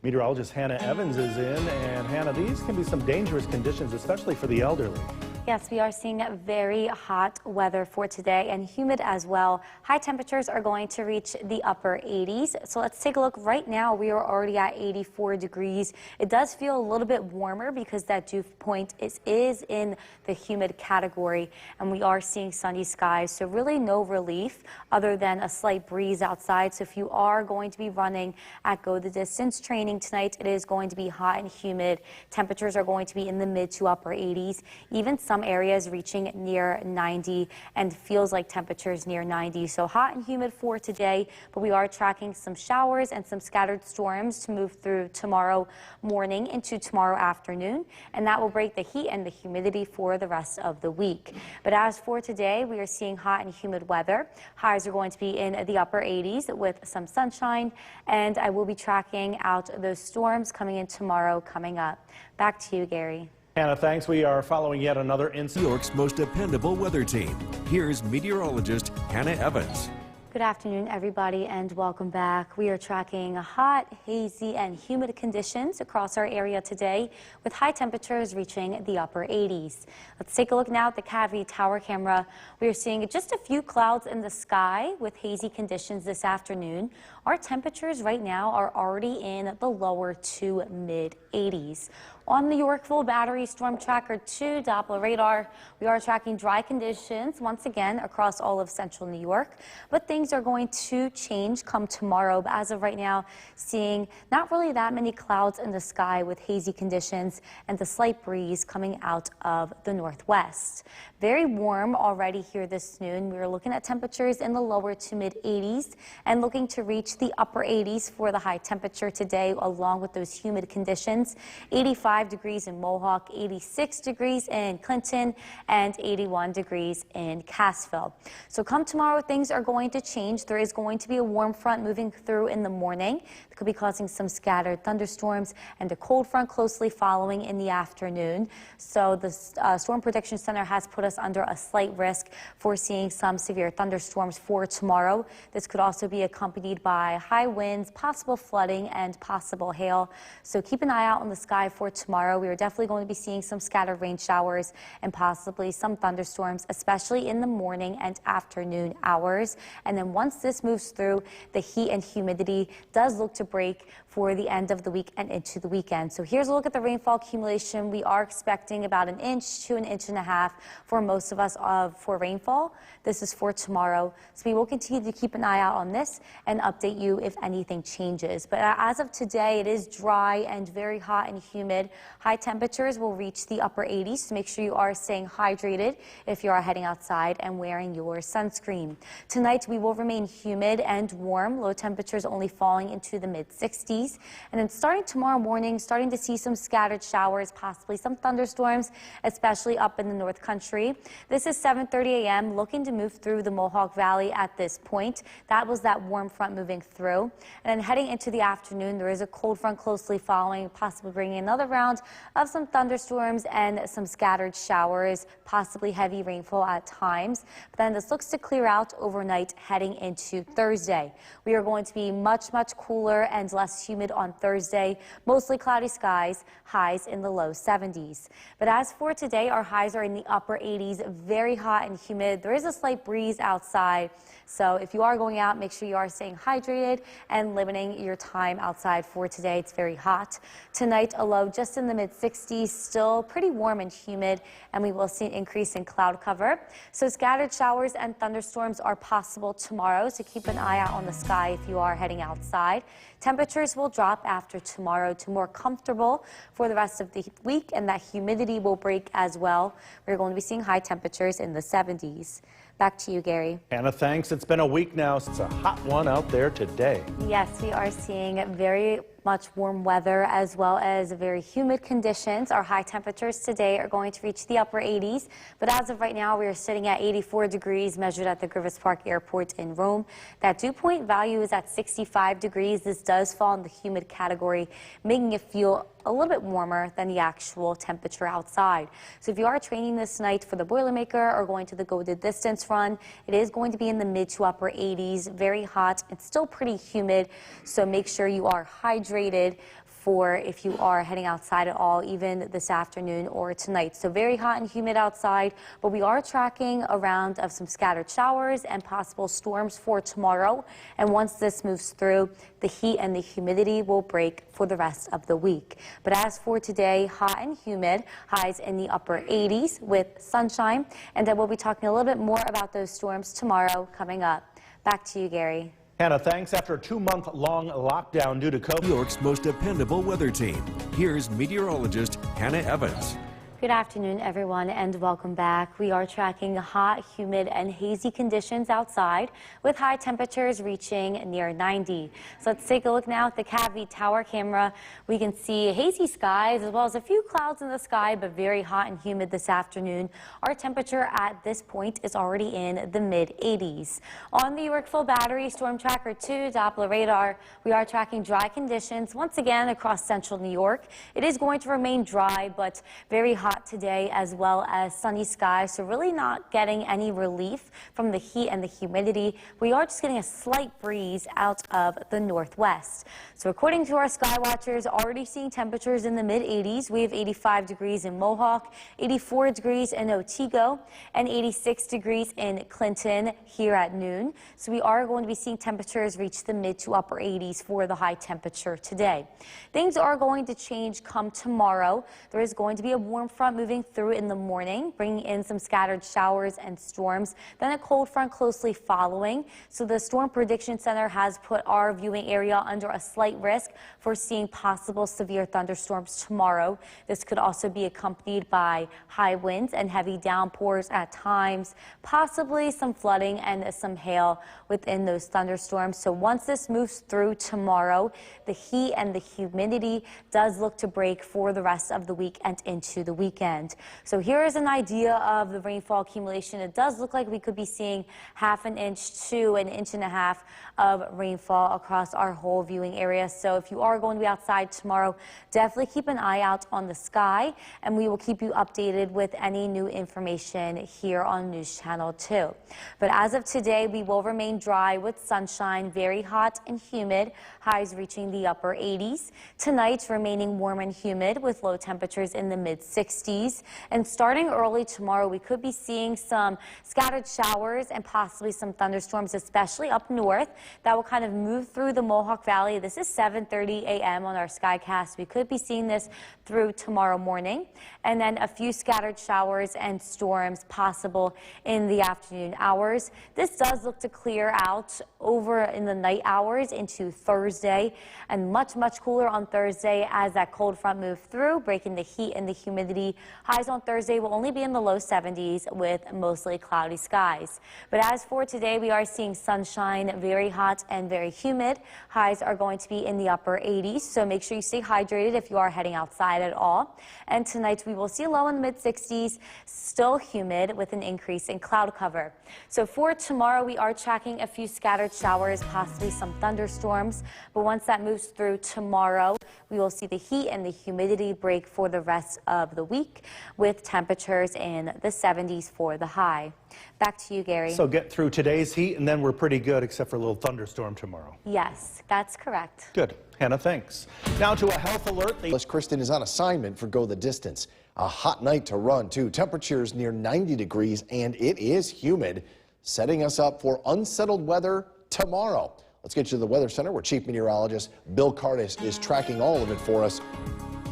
Meteorologist Hannah Evans is in, and Hannah, these can be some dangerous conditions, especially for the elderly. Yes, we are seeing very hot weather for today and humid as well. High temperatures are going to reach the upper 80s. So let's take a look. Right now, we are already at 84 degrees. It does feel a little bit warmer because that dew point is in the humid category, and we are seeing sunny skies. So really no relief other than a slight breeze outside. So if you are going to be running at Go the Distance training tonight, it is going to be hot and humid. Temperatures are going to be in the mid to upper 80s. Even some areas reaching near 90, and feels like temperatures near 90. So hot and humid for today, but we are tracking some showers and some scattered storms to move through tomorrow morning into tomorrow afternoon, and that will break the heat and the humidity for the rest of the week. But as for today, we are seeing hot and humid weather. Highs are going to be in the upper 80s with some sunshine, and I will be tracking out those storms coming in tomorrow coming up. Back to you, Gary. Hannah, thanks. We are following yet another New incident. York's most dependable weather team. Here's meteorologist Hannah Evans. Good afternoon, everybody, and welcome back. We are tracking hot, hazy, and humid conditions across our area today, with high temperatures reaching the upper 80s. Let's take a look now at the Cavity Tower camera. We are seeing just a few clouds in the sky with hazy conditions this afternoon. Our temperatures right now are already in the lower to mid 80s. On the Yorkville Battery Storm Tracker 2 Doppler radar, we are tracking dry conditions once again across all of central New York, but things are going to change come tomorrow. But as of right now, seeing not really that many clouds in the sky with hazy conditions and the slight breeze coming out of the northwest. Very warm already here this noon. We are looking at temperatures in the lower to mid 80s and looking to reach the upper 80s for the high temperature today, along with those humid conditions. 85 degrees in Mohawk, 86 degrees in Clinton, and 81 degrees in Cassville. So come tomorrow, things are going to change. There is going to be a warm front moving through in the morning. It could be causing some scattered thunderstorms, and a cold front closely following in the afternoon. So the Storm Prediction Center has put us under a slight risk for seeing some severe thunderstorms for tomorrow. This could also be accompanied by high winds, possible flooding, and possible hail. So keep an eye out on the sky for tomorrow. We are definitely going to be seeing some scattered rain showers and possibly some thunderstorms, especially in the morning and afternoon hours. And then once this moves through, the heat and humidity does look to break for the end of the week and into the weekend. So here's a look at the rainfall accumulation. We are expecting about 1 inch to 1.5 inches for most of us for rainfall. This is for tomorrow. So we will continue to keep an eye out on this and update you if anything changes. But as of today, it is dry and very hot and humid. High temperatures will reach the upper 80s, so make sure you are staying hydrated if you are heading outside and wearing your sunscreen. Tonight, we will remain humid and warm. Low temperatures only falling into the mid 60s. And then starting tomorrow morning, starting to see some scattered showers, possibly some thunderstorms, especially up in the North Country. This is 7:30 a.m. looking to move through the Mohawk Valley at this point. That was that warm front moving through. And then heading into the afternoon, there is a cold front closely following, possibly bringing another round of some thunderstorms and some scattered showers, possibly heavy rainfall at times. But then this looks to clear out overnight heading into Thursday. We are going to be much, much cooler and less humid on Thursday. Mostly cloudy skies, highs in the low 70s. But as for today, our highs are in the upper 80s, very hot and humid. There is a slight breeze outside. So if you are going out, make sure you are staying hydrated and limiting your time outside for today. It's very hot. Tonight, a low just in the mid 60s, still pretty warm and humid, and we will see an increase in cloud cover. So scattered showers and thunderstorms are possible tomorrow, so keep an eye out on the sky if you are heading outside. Temperatures will drop after tomorrow to more comfortable for the rest of the week, and that humidity will break as well. We're going to be seeing high temperatures in the 70s. Back to you, Gary. Hannah, thanks. It's been a week now since a hot one out there today. Yes, we are seeing very much warm weather as well as very humid conditions. Our high temperatures today are going to reach the upper 80s, but as of right now, we are sitting at 84 degrees measured at the Griffith Park Airport in Rome. That dew point value is at 65 degrees. This does fall in the humid category, making it feel a little bit warmer than the actual temperature outside. So if you are training this night for the Boilermaker or going to the Go the Distance run, it is going to be in the mid to upper 80s, very hot. It's still pretty humid, so make sure you are hydrated for if you are heading outside at all, even this afternoon or tonight. So very hot and humid outside, but we are tracking a round of some scattered showers and possible storms for tomorrow. And once this moves through, the heat and the humidity will break for the rest of the week. But as for today, hot and humid, highs in the upper 80s with sunshine. And then we'll be talking a little bit more about those storms tomorrow coming up. Back to you, Gary. Hannah, thanks. After a 2-month-long lockdown due to COVID. New York's most dependable weather team. Here's meteorologist Hannah Evans. Good afternoon, everyone, and welcome back. We are tracking hot, humid, and hazy conditions outside with high temperatures reaching near 90. So let's take a look now at the Cavite Tower camera. We can see hazy skies as well as a few clouds in the sky, but very hot and humid this afternoon. Our temperature at this point is already in the mid-80s. On the Yorkville Battery Storm Tracker 2 Doppler radar, we are tracking dry conditions once again across central New York. It is going to remain dry, but very hot today as well as sunny skies, so really not getting any relief from the heat and the humidity. We are just getting a slight breeze out of the northwest. So according to our sky watchers, already seeing temperatures in the mid-80s. We have 85 degrees in Mohawk, 84 degrees in Otsego, and 86 degrees in Clinton here at noon. So we are going to be seeing temperatures reach the mid to upper 80s for the high temperature today. Things are going to change come tomorrow. There is going to be a warm front moving through in the morning, bringing in some scattered showers and storms, then a cold front closely following. So the Storm Prediction Center has put our viewing area under a slight risk for seeing possible severe thunderstorms tomorrow. This could also be accompanied by high winds and heavy downpours at times, possibly some flooding and some hail within those thunderstorms. So once this moves through tomorrow, the heat and the humidity does look to break for the rest of the week and into the weekend. So here is an idea of the rainfall accumulation. It does look like we could be seeing ½ inch to 1.5 inches of rainfall across our whole viewing area. So if you are going to be outside tomorrow, definitely keep an eye out on the sky, and we will keep you updated with any new information here on News Channel 2. But as of today, we will remain dry with sunshine, very hot and humid, highs reaching the upper 80s. Tonight, remaining warm and humid with low temperatures in the mid-60s. And starting early tomorrow, we could be seeing some scattered showers and possibly some thunderstorms, especially up north, that will kind of move through the Mohawk Valley. This is 7:30 a.m. on our Skycast. We could be seeing this through tomorrow morning. And then a few scattered showers and storms possible in the afternoon hours. This does look to clear out over in the night hours into Thursday, and much cooler on Thursday as that cold front moves through, breaking the heat and the humidity. Highs on Thursday will only be in the low 70s with mostly cloudy skies. But as for today, we are seeing sunshine, very hot and very humid. Highs are going to be in the upper 80s, so make sure you stay hydrated if you are heading outside at all. And tonight we will see a low in the mid-60s, still humid with an increase in cloud cover. So for tomorrow, we are tracking a few scattered showers, possibly some thunderstorms. But once that moves through tomorrow, we will see the heat and the humidity break for the rest of the week with temperatures in the 70s for the high. Back to you, Gary. So get through today's heat, and then we're pretty good, except for a little thunderstorm tomorrow. Yes, that's correct. Good. Hannah, thanks. Now to a health alert. Kristen is on assignment for Go the Distance. A hot night to run, too. Temperatures near 90 degrees, and it is humid, setting us up for unsettled weather tomorrow. Let's get you to the Weather Center, where Chief Meteorologist Bill Cardis is tracking all of it for us.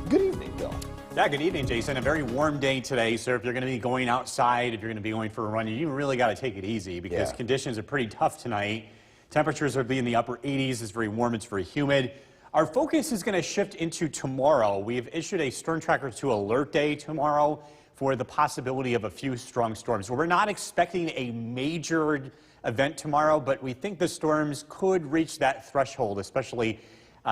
Good evening, Bill. Yeah, good evening, Jason. A very warm day today, so if you're going to be going outside, if you're going to be going for a run, you really got to take it easy because conditions are pretty tough tonight. Temperatures will be in the upper 80s. It's very warm. It's very humid. Our focus is going to shift into tomorrow. We've issued a Storm Tracker 2 alert day tomorrow for the possibility of a few strong storms. So we're not expecting a major event tomorrow, but we think the storms could reach that threshold, especially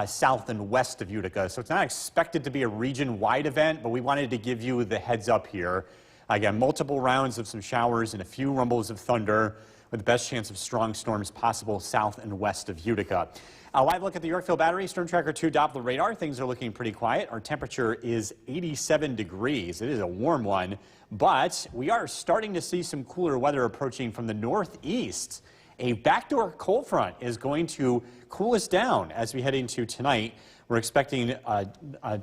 south and west of Utica. So it's not expected to be a region-wide event, but we wanted to give you the heads up here. Again, multiple rounds of some showers and a few rumbles of thunder with the best chance of strong storms possible south and west of Utica. A live look at the Yorkville Battery Storm Tracker 2 Doppler radar. Things are looking pretty quiet. Our temperature is 87 degrees. It is a warm one, but we are starting to see some cooler weather approaching from the northeast. A backdoor cold front is going to cool us down as we head into tonight. We're expecting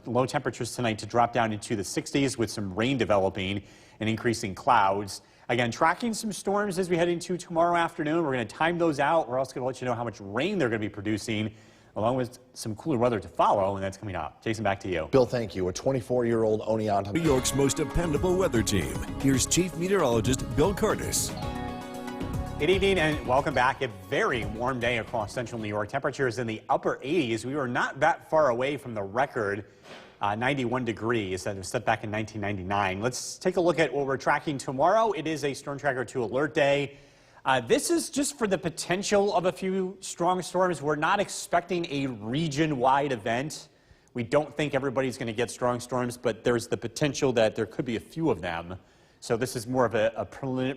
low temperatures tonight to drop down into the 60s with some rain developing and increasing clouds. Again, tracking some storms as we head into tomorrow afternoon. We're going to time those out. We're also going to let you know how much rain they're going to be producing, along with some cooler weather to follow, and that's coming up. Jason, back to you. Bill, thank you. A 24-year-old Oneonta. New York's most dependable weather team. Here's Chief Meteorologist Bill Curtis. Good evening and welcome back. A very warm day across central New York. Temperatures in the upper 80s. We were not that far away from the record 91 degrees that was set back in 1999. Let's take a look at what we're tracking tomorrow. It is a Storm Tracker 2 alert day. This is just for the potential of a few strong storms. We're not expecting a region-wide event. We don't think everybody's going to get strong storms, but there's the potential that there could be a few of them. So this is more of a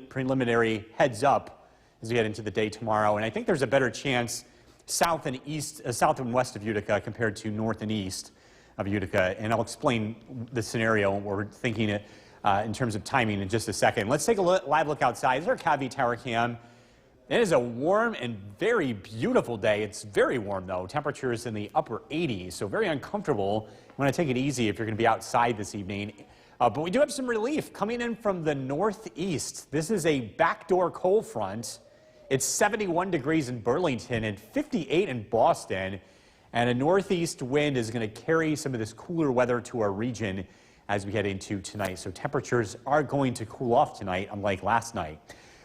preliminary heads up as we head into the day tomorrow. And I think there's a better chance south and west of Utica compared to north and east of Utica, and I'll explain the scenario where we're thinking it in terms of timing in just a second. Let's take a live look outside. This is our Cavi Tower cam. It is a warm and very beautiful day. It's very warm, though. Temperatures in the upper 80s, so very uncomfortable. You want to take it easy if you're going to be outside this evening. But we do have some relief coming in from the northeast. This is a backdoor cold front. It's 71 degrees in Burlington and 58 in Boston. And a northeast wind is going to carry some of this cooler weather to our region as we head into tonight. So temperatures are going to cool off tonight, unlike last night.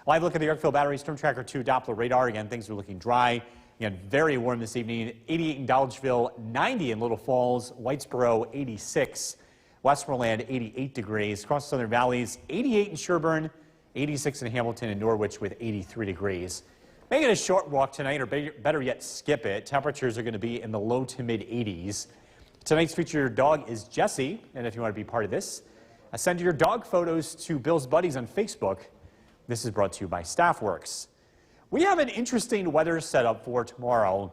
Live look at the Yorkville Battery Storm Tracker 2 Doppler radar. Again, things are looking dry. Again, very warm this evening. 88 in Dolgeville, 90 in Little Falls, Whitesboro, 86. Westmoreland, 88 degrees. Across the Southern Valleys, 88 in Sherburne, 86 in Hamilton and Norwich with 83 degrees. Make it a short walk tonight, or better yet, skip it. Temperatures are going to be in the low to mid 80s. Tonight's featured dog is Jessie, and if you want to be part of this, send your dog photos to Bill's Buddies on Facebook. This is brought to you by StaffWorks. We have an interesting weather setup for tomorrow.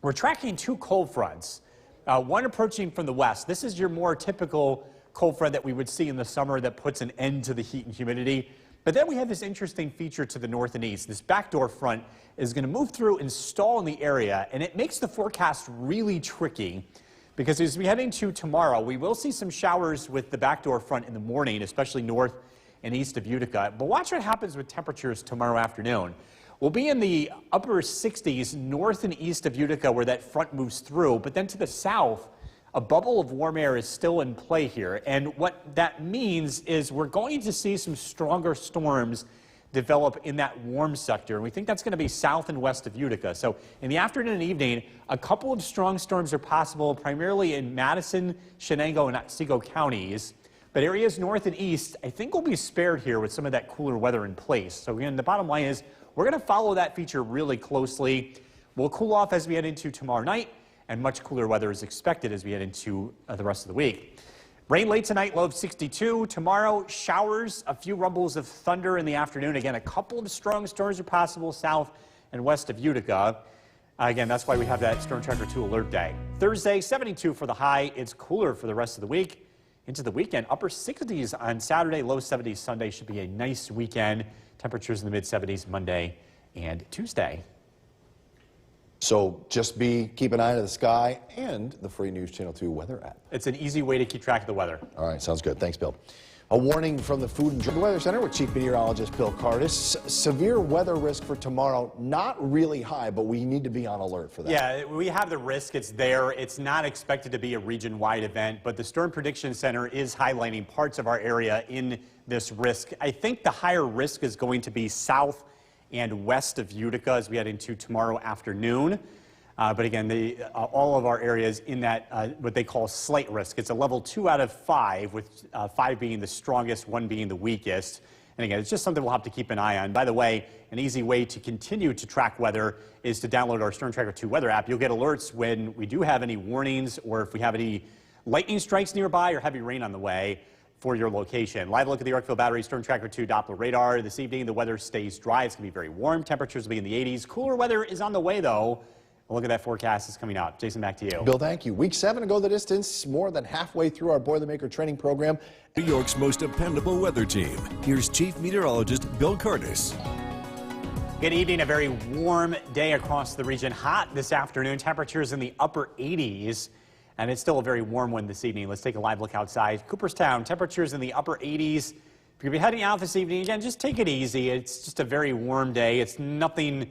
We're tracking two cold fronts, one approaching from the west. This is your more typical cold front that we would see in the summer that puts an end to the heat and humidity. But then we have this interesting feature to the north and east. This backdoor front is going to move through and stall in the area, and it makes the forecast really tricky because as we head into tomorrow, we will see some showers with the backdoor front in the morning, especially north and east of Utica. But watch what happens with temperatures tomorrow afternoon. We'll be in the upper 60s north and east of Utica where that front moves through, but then to the south, a bubble of warm air is still in play here, and what that means is we're going to see some stronger storms develop in that warm sector, and we think that's going to be south and west of Utica. So in the afternoon and evening, a couple of strong storms are possible, primarily in Madison, Shenango, and Otsego counties, but areas north and east, I think, will be spared here with some of that cooler weather in place. So again, the bottom line is we're going to follow that feature really closely. We'll cool off as we head into tomorrow night, and much cooler weather is expected as we head into the rest of the week. Rain late tonight, low of 62. Tomorrow, showers, a few rumbles of thunder in the afternoon. Again, a couple of strong storms are possible south and west of Utica. Again, that's why we have that Storm Tracker 2 alert day. Thursday, 72 for the high. It's cooler for the rest of the week. Into the weekend, upper 60s on Saturday, low 70s Sunday. Should be a nice weekend. Temperatures in the mid 70s Monday and Tuesday. So just keep an eye to the sky and the free News Channel 2 weather app. It's an easy way to keep track of the weather. All right, sounds good. Thanks, Bill. A warning from the Food and Drug Weather Center with Chief Meteorologist Bill Curtis. Severe weather risk for tomorrow, not really high, but we need to be on alert for that. Yeah, we have the risk. It's there. It's not expected to be a region-wide event, but the Storm Prediction Center is highlighting parts of our area in this risk. I think the higher risk is going to be south and west of Utica as we head into tomorrow afternoon. But again, all of our areas in that what they call slight risk. It's a level 2 out of 5, with 5 being the strongest, 1 being the weakest. And again, it's just something we'll have to keep an eye on. By the way, an easy way to continue to track weather is to download our Storm Tracker 2 weather app. You'll get alerts when we do have any warnings or if we have any lightning strikes nearby or heavy rain on the way for your location. Live look at the Yorkville Battery Storm Tracker 2 Doppler radar. This evening, the weather stays dry. It's going to be very warm. Temperatures will be in the 80s. Cooler weather is on the way, though. A look at that forecast is coming up. Jason, back to you. Bill, thank you. Week 7 to go the distance, more than halfway through our Boilermaker training program. New York's most dependable weather team. Here's Chief Meteorologist Bill Curtis. Good evening. A very warm day across the region. Hot this afternoon. Temperatures in the upper 80s. And it's still a very warm one this evening. Let's take a live look outside. Cooperstown, temperatures in the upper 80s. If you're going to be heading out this evening, again, just take it easy. It's just a very warm day. It's nothing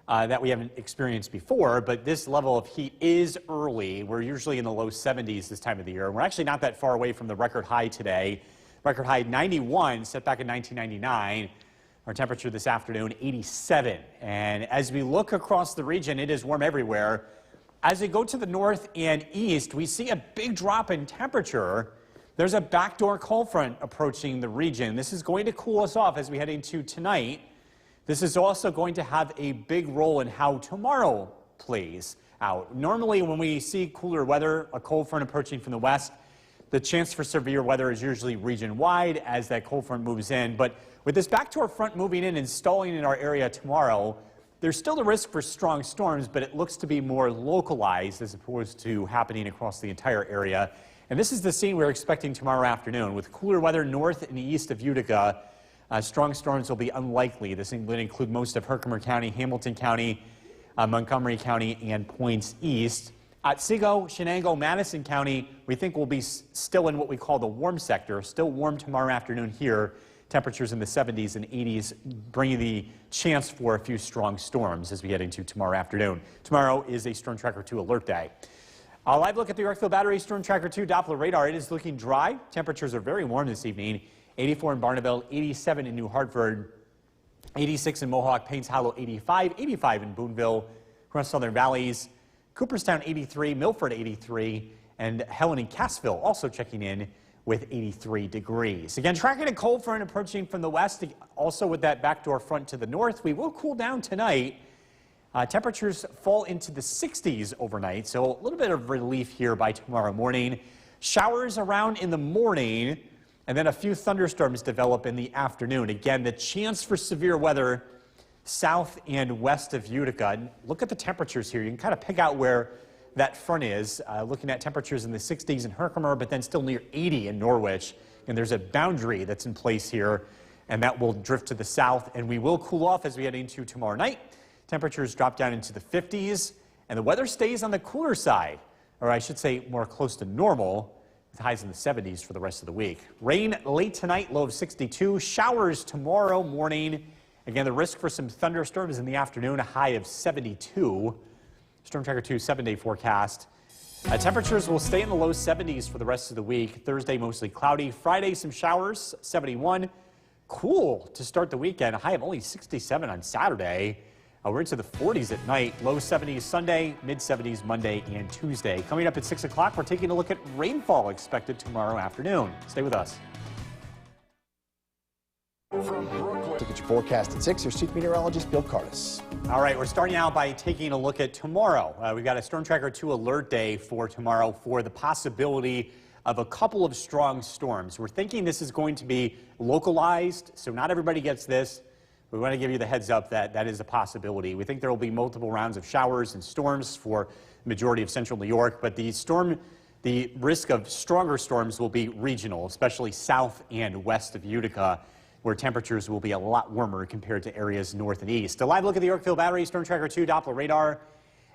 that we haven't experienced before, but this level of heat is early. We're usually in the low 70s this time of the year. We're actually not that far away from the record high today. Record high 91, set back in 1999. Our temperature this afternoon, 87. And as we look across the region, it is warm everywhere. As we go to the north and east, we see a big drop in temperature. There's a backdoor cold front approaching the region. This is going to cool us off as we head into tonight. This is also going to have a big role in how tomorrow plays out. Normally, when we see cooler weather, a cold front approaching from the west, the chance for severe weather is usually region-wide as that cold front moves in. But with this backdoor front moving in and stalling in our area tomorrow, there's still the risk for strong storms, but it looks to be more localized as opposed to happening across the entire area. And this is the scene we're expecting tomorrow afternoon. With cooler weather north and east of Utica, strong storms will be unlikely. This will include most of Herkimer County, Hamilton County, Montgomery County, and points east. Otsego, Shenango, Madison County, we think will be still in what we call the warm sector. Still warm tomorrow afternoon here. Temperatures in the 70s and 80s, bringing the chance for a few strong storms as we head into tomorrow afternoon. Tomorrow is a Storm Tracker 2 alert day. A live look at the Yorkville Battery Storm Tracker 2 Doppler radar. It is looking dry. Temperatures are very warm this evening. 84 in Barneville, 87 in New Hartford, 86 in Mohawk, Paynes Hollow, 85 in Boonville, across Southern Valleys, Cooperstown, 83, Milford, 83, and Helen and Cassville also checking in with 83 degrees. Again, tracking a cold front approaching from the west, also with that backdoor front to the north. We will cool down tonight. Temperatures fall into the 60s overnight, so a little bit of relief here by tomorrow morning. Showers around in the morning, and then a few thunderstorms develop in the afternoon. Again, the chance for severe weather south and west of Utica. Look at the temperatures here. You can kind of pick out where that front is, looking at temperatures in the 60s in Herkimer, but then still near 80 in Norwich. And there's a boundary that's in place here, and that will drift to the south, and we will cool off as we head into tomorrow night. Temperatures drop down into the 50s, and the weather stays on the cooler side, or I should say more close to normal, with highs in the 70s for the rest of the week. Rain late tonight, low of 62. Showers tomorrow morning. Again, the risk for some thunderstorms in the afternoon, a high of 72. Storm Tracker 2 7-day forecast. Temperatures will stay in the low 70s for the rest of the week. Thursday, mostly cloudy. Friday, some showers, 71. Cool to start the weekend. A high of only 67 on Saturday. We're into the 40s at night. Low 70s Sunday, mid 70s Monday and Tuesday. Coming up at 6 o'clock, we're taking a look at rainfall expected tomorrow afternoon. Stay with us. Look at your forecast at 6. Here's Chief Meteorologist Bill Curtis. All right, we're starting out by taking a look at tomorrow. We've got a Storm Tracker 2 alert day for tomorrow for the possibility of a couple of strong storms. We're thinking this is going to be localized, so not everybody gets this. We want to give you the heads up that that is a possibility. We think there will be multiple rounds of showers and storms for the majority of central New York, but the risk of stronger storms will be regional, especially south and west of Utica, where temperatures will be a lot warmer compared to areas north and east. A live look at the Yorkville Battery Storm Tracker 2 Doppler radar.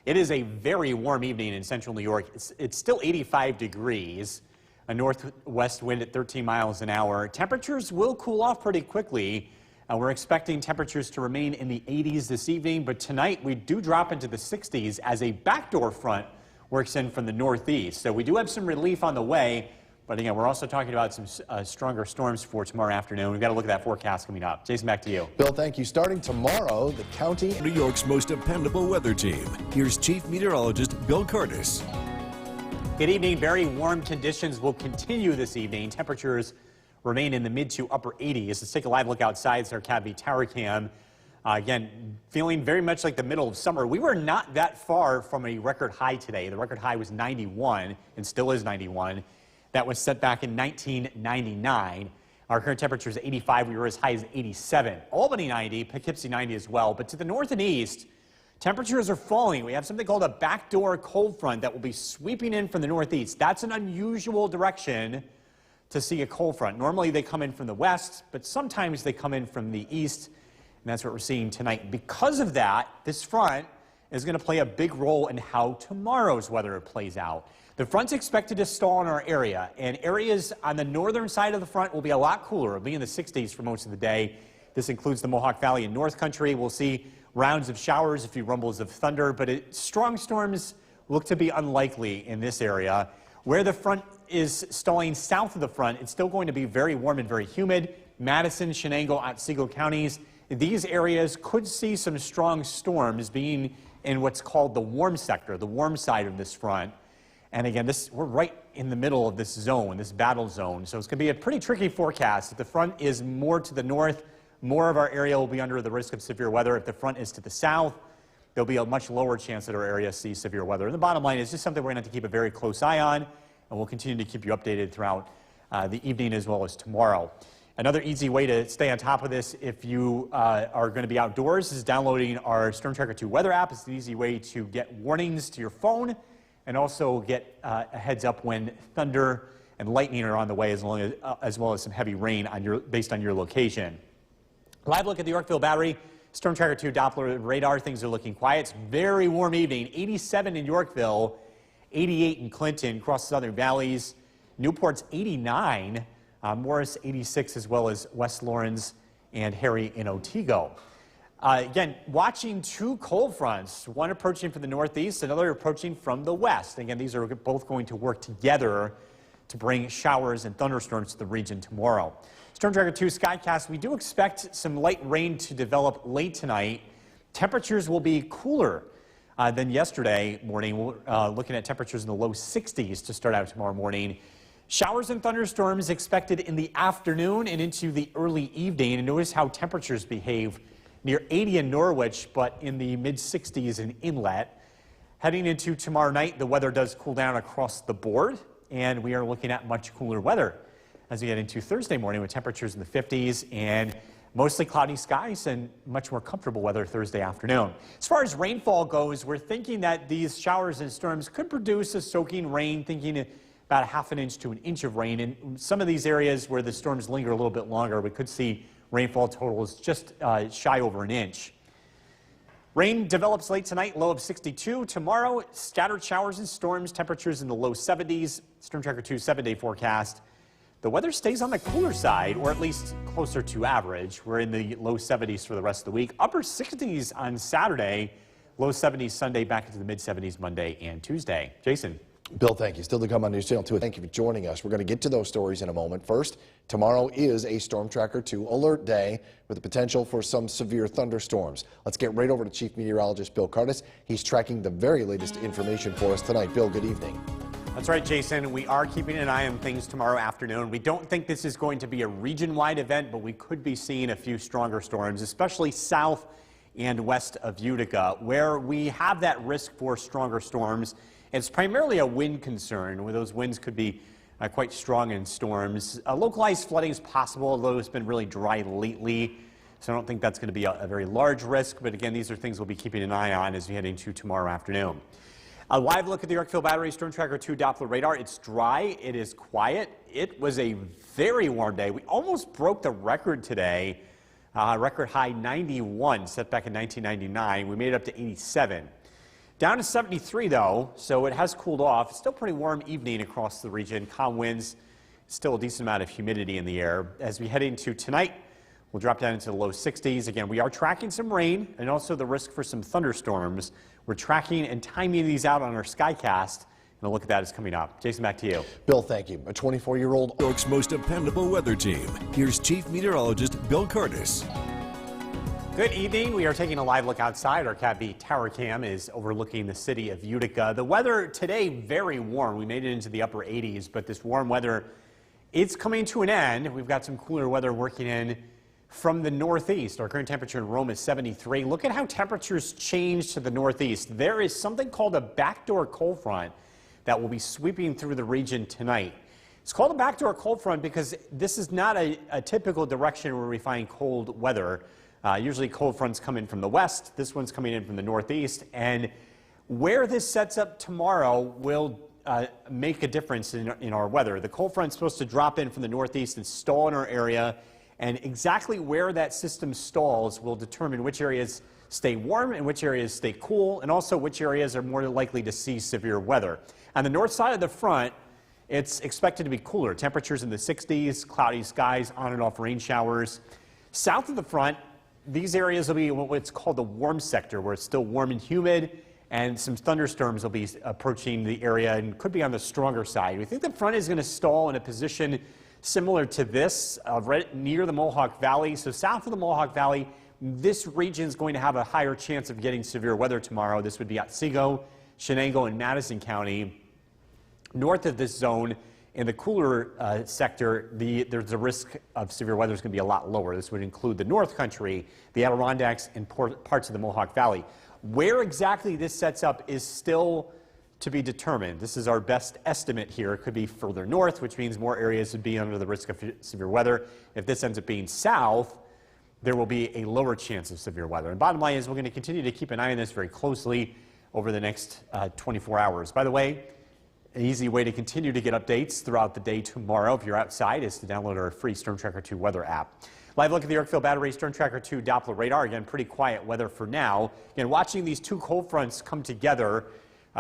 It is a very warm evening in central New York. It's still 85 degrees, a northwest wind at 13 miles an hour. Temperatures will cool off pretty quickly. We're expecting temperatures to remain in the 80s this evening, but tonight we do drop into the 60s as a backdoor front works in from the northeast. So we do have some relief on the way. But again, we're also talking about some stronger storms for tomorrow afternoon. We've got to look at that forecast coming up. Jason, back to you. Bill, thank you. Starting tomorrow, the county... New York's most dependable weather team. Here's Chief Meteorologist Bill Curtis. Good evening. Very warm conditions will continue this evening. Temperatures remain in the mid to upper 80s. Let's take a live look outside. It's our CAV Tower Cam. Again, feeling very much like the middle of summer. We were not that far from a record high today. The record high was 91 and still is 91. That was set back in 1999. Our current temperature is 85. We were as high as 87. Albany 90, Poughkeepsie 90 as well. But to the north and east, temperatures are falling. We have something called a backdoor cold front that will be sweeping in from the northeast. That's an unusual direction to see a cold front. Normally they come in from the west, but sometimes they come in from the east, and that's what we're seeing tonight. Because of that, this front is going to play a big role in how tomorrow's weather plays out. The front's expected to stall in our area, and areas on the northern side of the front will be a lot cooler. It'll be in the 60s for most of the day. This includes the Mohawk Valley and North Country. We'll see rounds of showers, a few rumbles of thunder, but strong storms look to be unlikely in this area. Where the front is stalling south of the front, it's still going to be very warm and very humid. Madison, Shenango, Otsego counties, these areas could see some strong storms being in what's called the warm sector, the warm side of this front. And again, we're right in the middle of this zone, this battle zone. So it's going to be a pretty tricky forecast. If the front is more to the north, more of our area will be under the risk of severe weather. If the front is to the south, there'll be a much lower chance that our area sees severe weather. And the bottom line is just something we're going to have to keep a very close eye on, and we'll continue to keep you updated throughout the evening as well as tomorrow. Another easy way to stay on top of this if you are going to be outdoors is downloading our Storm Tracker 2 weather app. It's an easy way to get warnings to your phone and also get a heads up when thunder and lightning are on the way, as well as some heavy rain based on your location. Live look at the Yorkville Battery. Storm Tracker 2 Doppler radar. Things are looking quiet. It's a very warm evening. 87 in Yorkville, 88 in Clinton, across the southern valleys. Newport's 89, Morris 86, as well as West Lawrence and Harry in Otsego. Again, watching two cold fronts, one approaching from the northeast, another approaching from the west. Again, these are both going to work together to bring showers and thunderstorms to the region tomorrow. Storm Tracker 2 Skycast, we do expect some light rain to develop late tonight. Temperatures will be cooler than yesterday morning. We're looking at temperatures in the low 60s to start out tomorrow morning. Showers and thunderstorms expected in the afternoon and into the early evening. And notice how temperatures behave near 80 in Norwich, but in the mid-60s in Inlet. Heading into tomorrow night, the weather does cool down across the board, and we are looking at much cooler weather as we get into Thursday morning with temperatures in the 50s and mostly cloudy skies and much more comfortable weather Thursday afternoon. As far as rainfall goes, we're thinking that these showers and storms could produce a soaking rain, thinking about a ½ inch to an inch of rain. In some of these areas where the storms linger a little bit longer, we could see rainfall totals just shy over an inch. Rain develops late tonight, low of 62. Tomorrow, scattered showers and storms, temperatures in the low 70s. Storm Tracker 2 7-day forecast. The weather stays on the cooler side, or at least closer to average. We're in the low 70s for the rest of the week. Upper 60s on Saturday, low 70s Sunday, back into the mid 70s Monday and Tuesday. Jason. Bill, thank you. Still to come on News Channel 2. Thank you for joining us. We're going to get to those stories in a moment. First, tomorrow is a Storm Tracker 2 alert day with the potential for some severe thunderstorms. Let's get right over to Chief Meteorologist Bill Curtis. He's tracking the very latest information for us tonight. Bill, good evening. That's right, Jason. We are keeping an eye on things tomorrow afternoon. We don't think this is going to be a region-wide event, but we could be seeing a few stronger storms, especially south and west of Utica, where we have that risk for stronger storms. It's primarily a wind concern, where those winds could be quite strong in storms. Localized flooding is possible, although it's been really dry lately, so I don't think that's going to be a very large risk. But again, these are things we'll be keeping an eye on as we head into tomorrow afternoon. A live look at the Yorkville Battery Storm Tracker 2 Doppler radar. It's dry. It is quiet. It was a very warm day. We almost broke the record today. Record high 91 set back in 1999. We made it up to 87. Down to 73 though, so it has cooled off. Still pretty warm evening across the region. Calm winds, still a decent amount of humidity in the air. As we head into tonight, we'll drop down into the low 60s. Again, we are tracking some rain and also the risk for some thunderstorms. We're tracking and timing these out on our Skycast, and a look at that is coming up. Jason, back to you. Bill, thank you. A 24-year-old York's most dependable weather team. Here's Chief Meteorologist Bill Curtis. Good evening. We are taking a live look outside. Our CAV Tower Cam is overlooking the city of Utica. The weather today, very warm. We made it into the upper 80s, but this warm weather it's coming to an end. We've got some cooler weather working in from the northeast. Our current temperature in Rome is 73. Look at how temperatures change to the northeast. There is something called a backdoor cold front that will be sweeping through the region tonight. It's called a backdoor cold front because this is not a typical direction where we find cold weather. Usually cold fronts come in from the west. This one's coming in from the northeast. And where this sets up tomorrow will make a difference in our weather. The cold front's supposed to drop in from the northeast and stall in our area. And exactly where that system stalls will determine which areas stay warm and which areas stay cool, and also which areas are more likely to see severe weather. On the north side of the front, it's expected to be cooler. Temperatures in the 60s, cloudy skies, on and off rain showers. South of the front, these areas will be what's called the warm sector, where it's still warm and humid, and some thunderstorms will be approaching the area and could be on the stronger side. We think the front is going to stall in a position similar to this, right near the Mohawk Valley. So south of the Mohawk Valley, this region is going to have a higher chance of getting severe weather tomorrow. This would be Otsego, Shenango, and Madison County. North of this zone, in the cooler sector, there's a risk of severe weather is going to be a lot lower. This would include the North Country, the Adirondacks, and parts of the Mohawk Valley. Where exactly this sets up is still to be determined. This is our best estimate here. It could be further north, which means more areas would be under the risk of severe weather. If this ends up being south, there will be a lower chance of severe weather. And bottom line is we're going to continue to keep an eye on this very closely over the next 24 hours. By the way, an easy way to continue to get updates throughout the day tomorrow, if you're outside, is to download our free Storm Tracker 2 weather app. Live look at the Yorkville Battery Storm Tracker 2 Doppler radar. Again, pretty quiet weather for now. Again, watching these two cold fronts come together,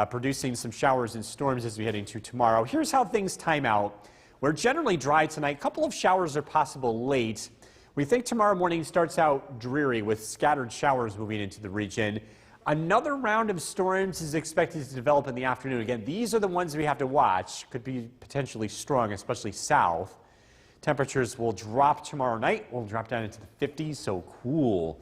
producing some showers and storms as we head into tomorrow. Here's how things time out. We're generally dry tonight. A couple of showers are possible late. We think tomorrow morning starts out dreary with scattered showers moving into the region. Another round of storms is expected to develop in the afternoon. Again, these are the ones we have to watch. Could be potentially strong, especially south. Temperatures will drop tomorrow night. We'll drop down into the 50s, so cool.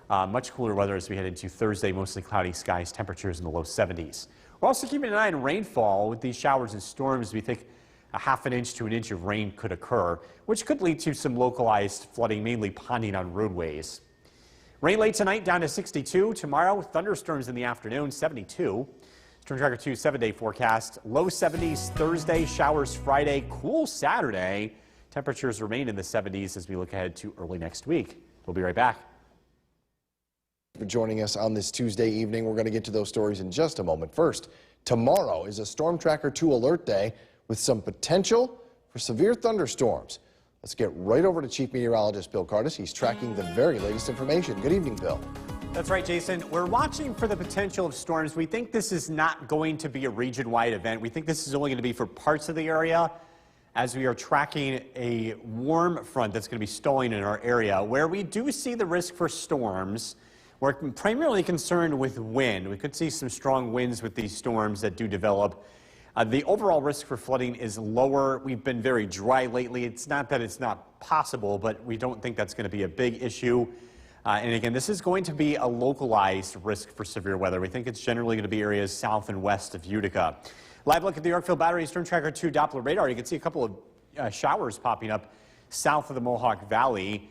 Much cooler weather as we head into Thursday. Mostly cloudy skies, temperatures in the low 70s. We're also keeping an eye on rainfall with these showers and storms. We think a half an inch to an inch of rain could occur, which could lead to some localized flooding, mainly ponding on roadways. Rain late tonight down to 62. Tomorrow, thunderstorms in the afternoon, 72. Storm Tracker 2 7-day forecast. Low 70s Thursday, showers Friday, cool Saturday. Temperatures remain in the 70s as we look ahead to early next week. We'll be right back. For joining us on this Tuesday evening. We're going to get to those stories in just a moment. First, tomorrow is a Storm Tracker 2 alert day with some potential for severe thunderstorms. Let's get right over to Chief Meteorologist Bill Curtis. He's tracking the very latest information. Good evening, Bill. That's right, Jason. We're watching for the potential of storms. We think this is not going to be a region-wide event. We think this is only going to be for parts of the area as we are tracking a warm front that's going to be stalling in our area. Where we do see the risk for storms, we're primarily concerned with wind. We could see some strong winds with these storms that do develop. The overall risk for flooding is lower. We've been very dry lately. It's not that it's not possible, but we don't think that's going to be a big issue. And again, this is going to be a localized risk for severe weather. We think it's generally going to be areas south and west of Utica. Live look at the Yorkville Battery Storm Tracker 2 Doppler radar. You can see a couple of showers popping up south of the Mohawk Valley.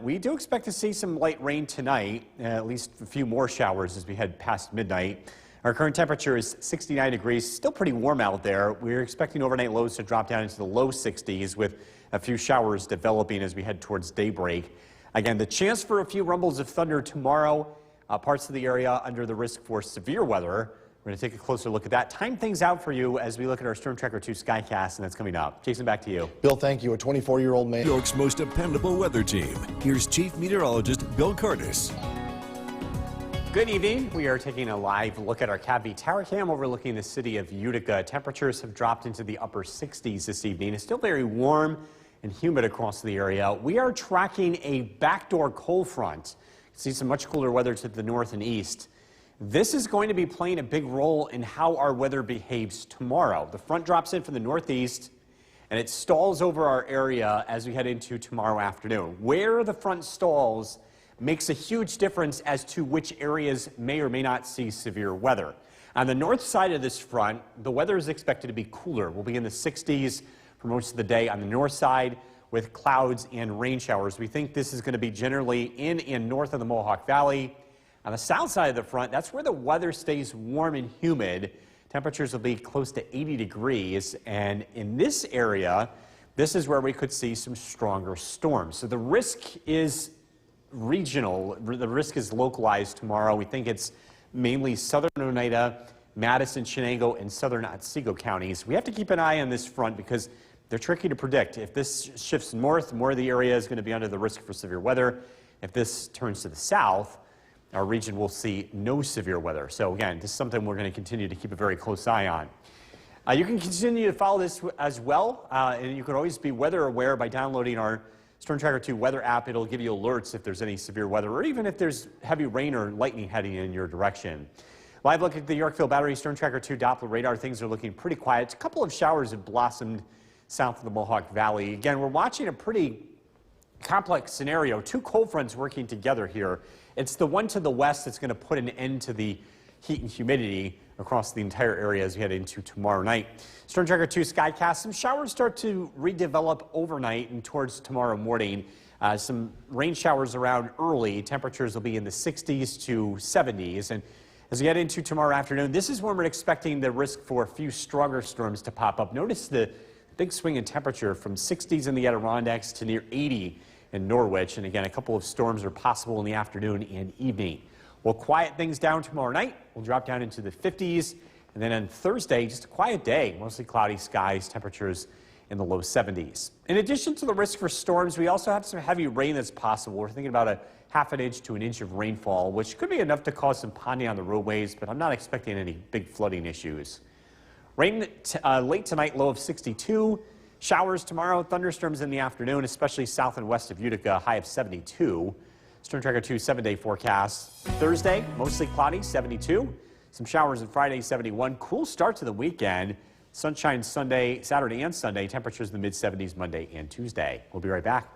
We do expect to see some light rain tonight, at least a few more showers as we head past midnight. Our current temperature is 69 degrees, still pretty warm out there. We're expecting overnight lows to drop down into the low 60s with a few showers developing as we head towards daybreak. Again, the chance for a few rumbles of thunder tomorrow, parts of the area under the risk for severe weather. We're going to take a closer look at that. Time things out for you as we look at our Storm Tracker 2 Skycast, and that's coming up. Jason, back to you. Bill, thank you. A 24-year-old man. York's most dependable weather team. Here's Chief Meteorologist Bill Curtis. Good evening. We are taking a live look at our CAVI tower cam overlooking the city of Utica. Temperatures have dropped into the upper 60s this evening. It's still very warm and humid across the area. We are tracking a backdoor cold front. You can see some much cooler weather to the north and east. This is going to be playing a big role in how our weather behaves tomorrow. The front drops in from the northeast and it stalls over our area as we head into tomorrow afternoon. Where the front stalls makes a huge difference as to which areas may or may not see severe weather. On the north side of this front, the weather is expected to be cooler. We'll be in the 60s for most of the day on the north side with clouds and rain showers. We think this is going to be generally in and north of the Mohawk Valley. On the south side of the front, that's where the weather stays warm and humid. Temperatures will be close to 80 degrees. And in this area, this is where we could see some stronger storms. So the risk is regional. The risk is localized tomorrow. We think it's mainly southern Oneida, Madison, Chenango, and southern Otsego counties. We have to keep an eye on this front because they're tricky to predict. If this shifts north, more of the area is going to be under the risk for severe weather. If this turns to the south, our region will see no severe weather. So again, this is something we're going to continue to keep a very close eye on. You can continue to follow this as well, and you can always be weather aware by downloading our Storm Tracker 2 weather app. It'll give you alerts if there's any severe weather or even if there's heavy rain or lightning heading in your direction. Live look at the Yorkville Battery Storm Tracker 2 Doppler radar. Things are looking pretty quiet. A couple of showers have blossomed south of the Mohawk Valley. Again, we're watching a pretty complex scenario. Two cold fronts working together here. It's the one to the west that's going to put an end to the heat and humidity across the entire area as we head into tomorrow night. Storm Tracker 2 Skycast. Some showers start to redevelop overnight and towards tomorrow morning. Some rain showers around early. Temperatures will be in the 60s to 70s. And as we get into tomorrow afternoon, this is when we're expecting the risk for a few stronger storms to pop up. Notice the big swing in temperature from 60s in the Adirondacks to near 80 in Norwich. And again, a couple of storms are possible in the afternoon and evening. We'll quiet things down tomorrow night. We'll drop down into the 50s. And then on Thursday, just a quiet day, mostly cloudy skies, temperatures in the low 70s. In addition to the risk for storms, we also have some heavy rain that's possible. We're thinking about a half an inch to an inch of rainfall, which could be enough to cause some ponding on the roadways, but I'm not expecting any big flooding issues. Rain late tonight, low of 62. Showers tomorrow, thunderstorms in the afternoon, especially south and west of Utica, high of 72. Storm Tracker 2 7-day forecast. Thursday, mostly cloudy, 72. Some showers on Friday, 71. Cool start to the weekend. Sunshine Sunday, Saturday and Sunday. Temperatures in the mid-70s Monday and Tuesday. We'll be right back.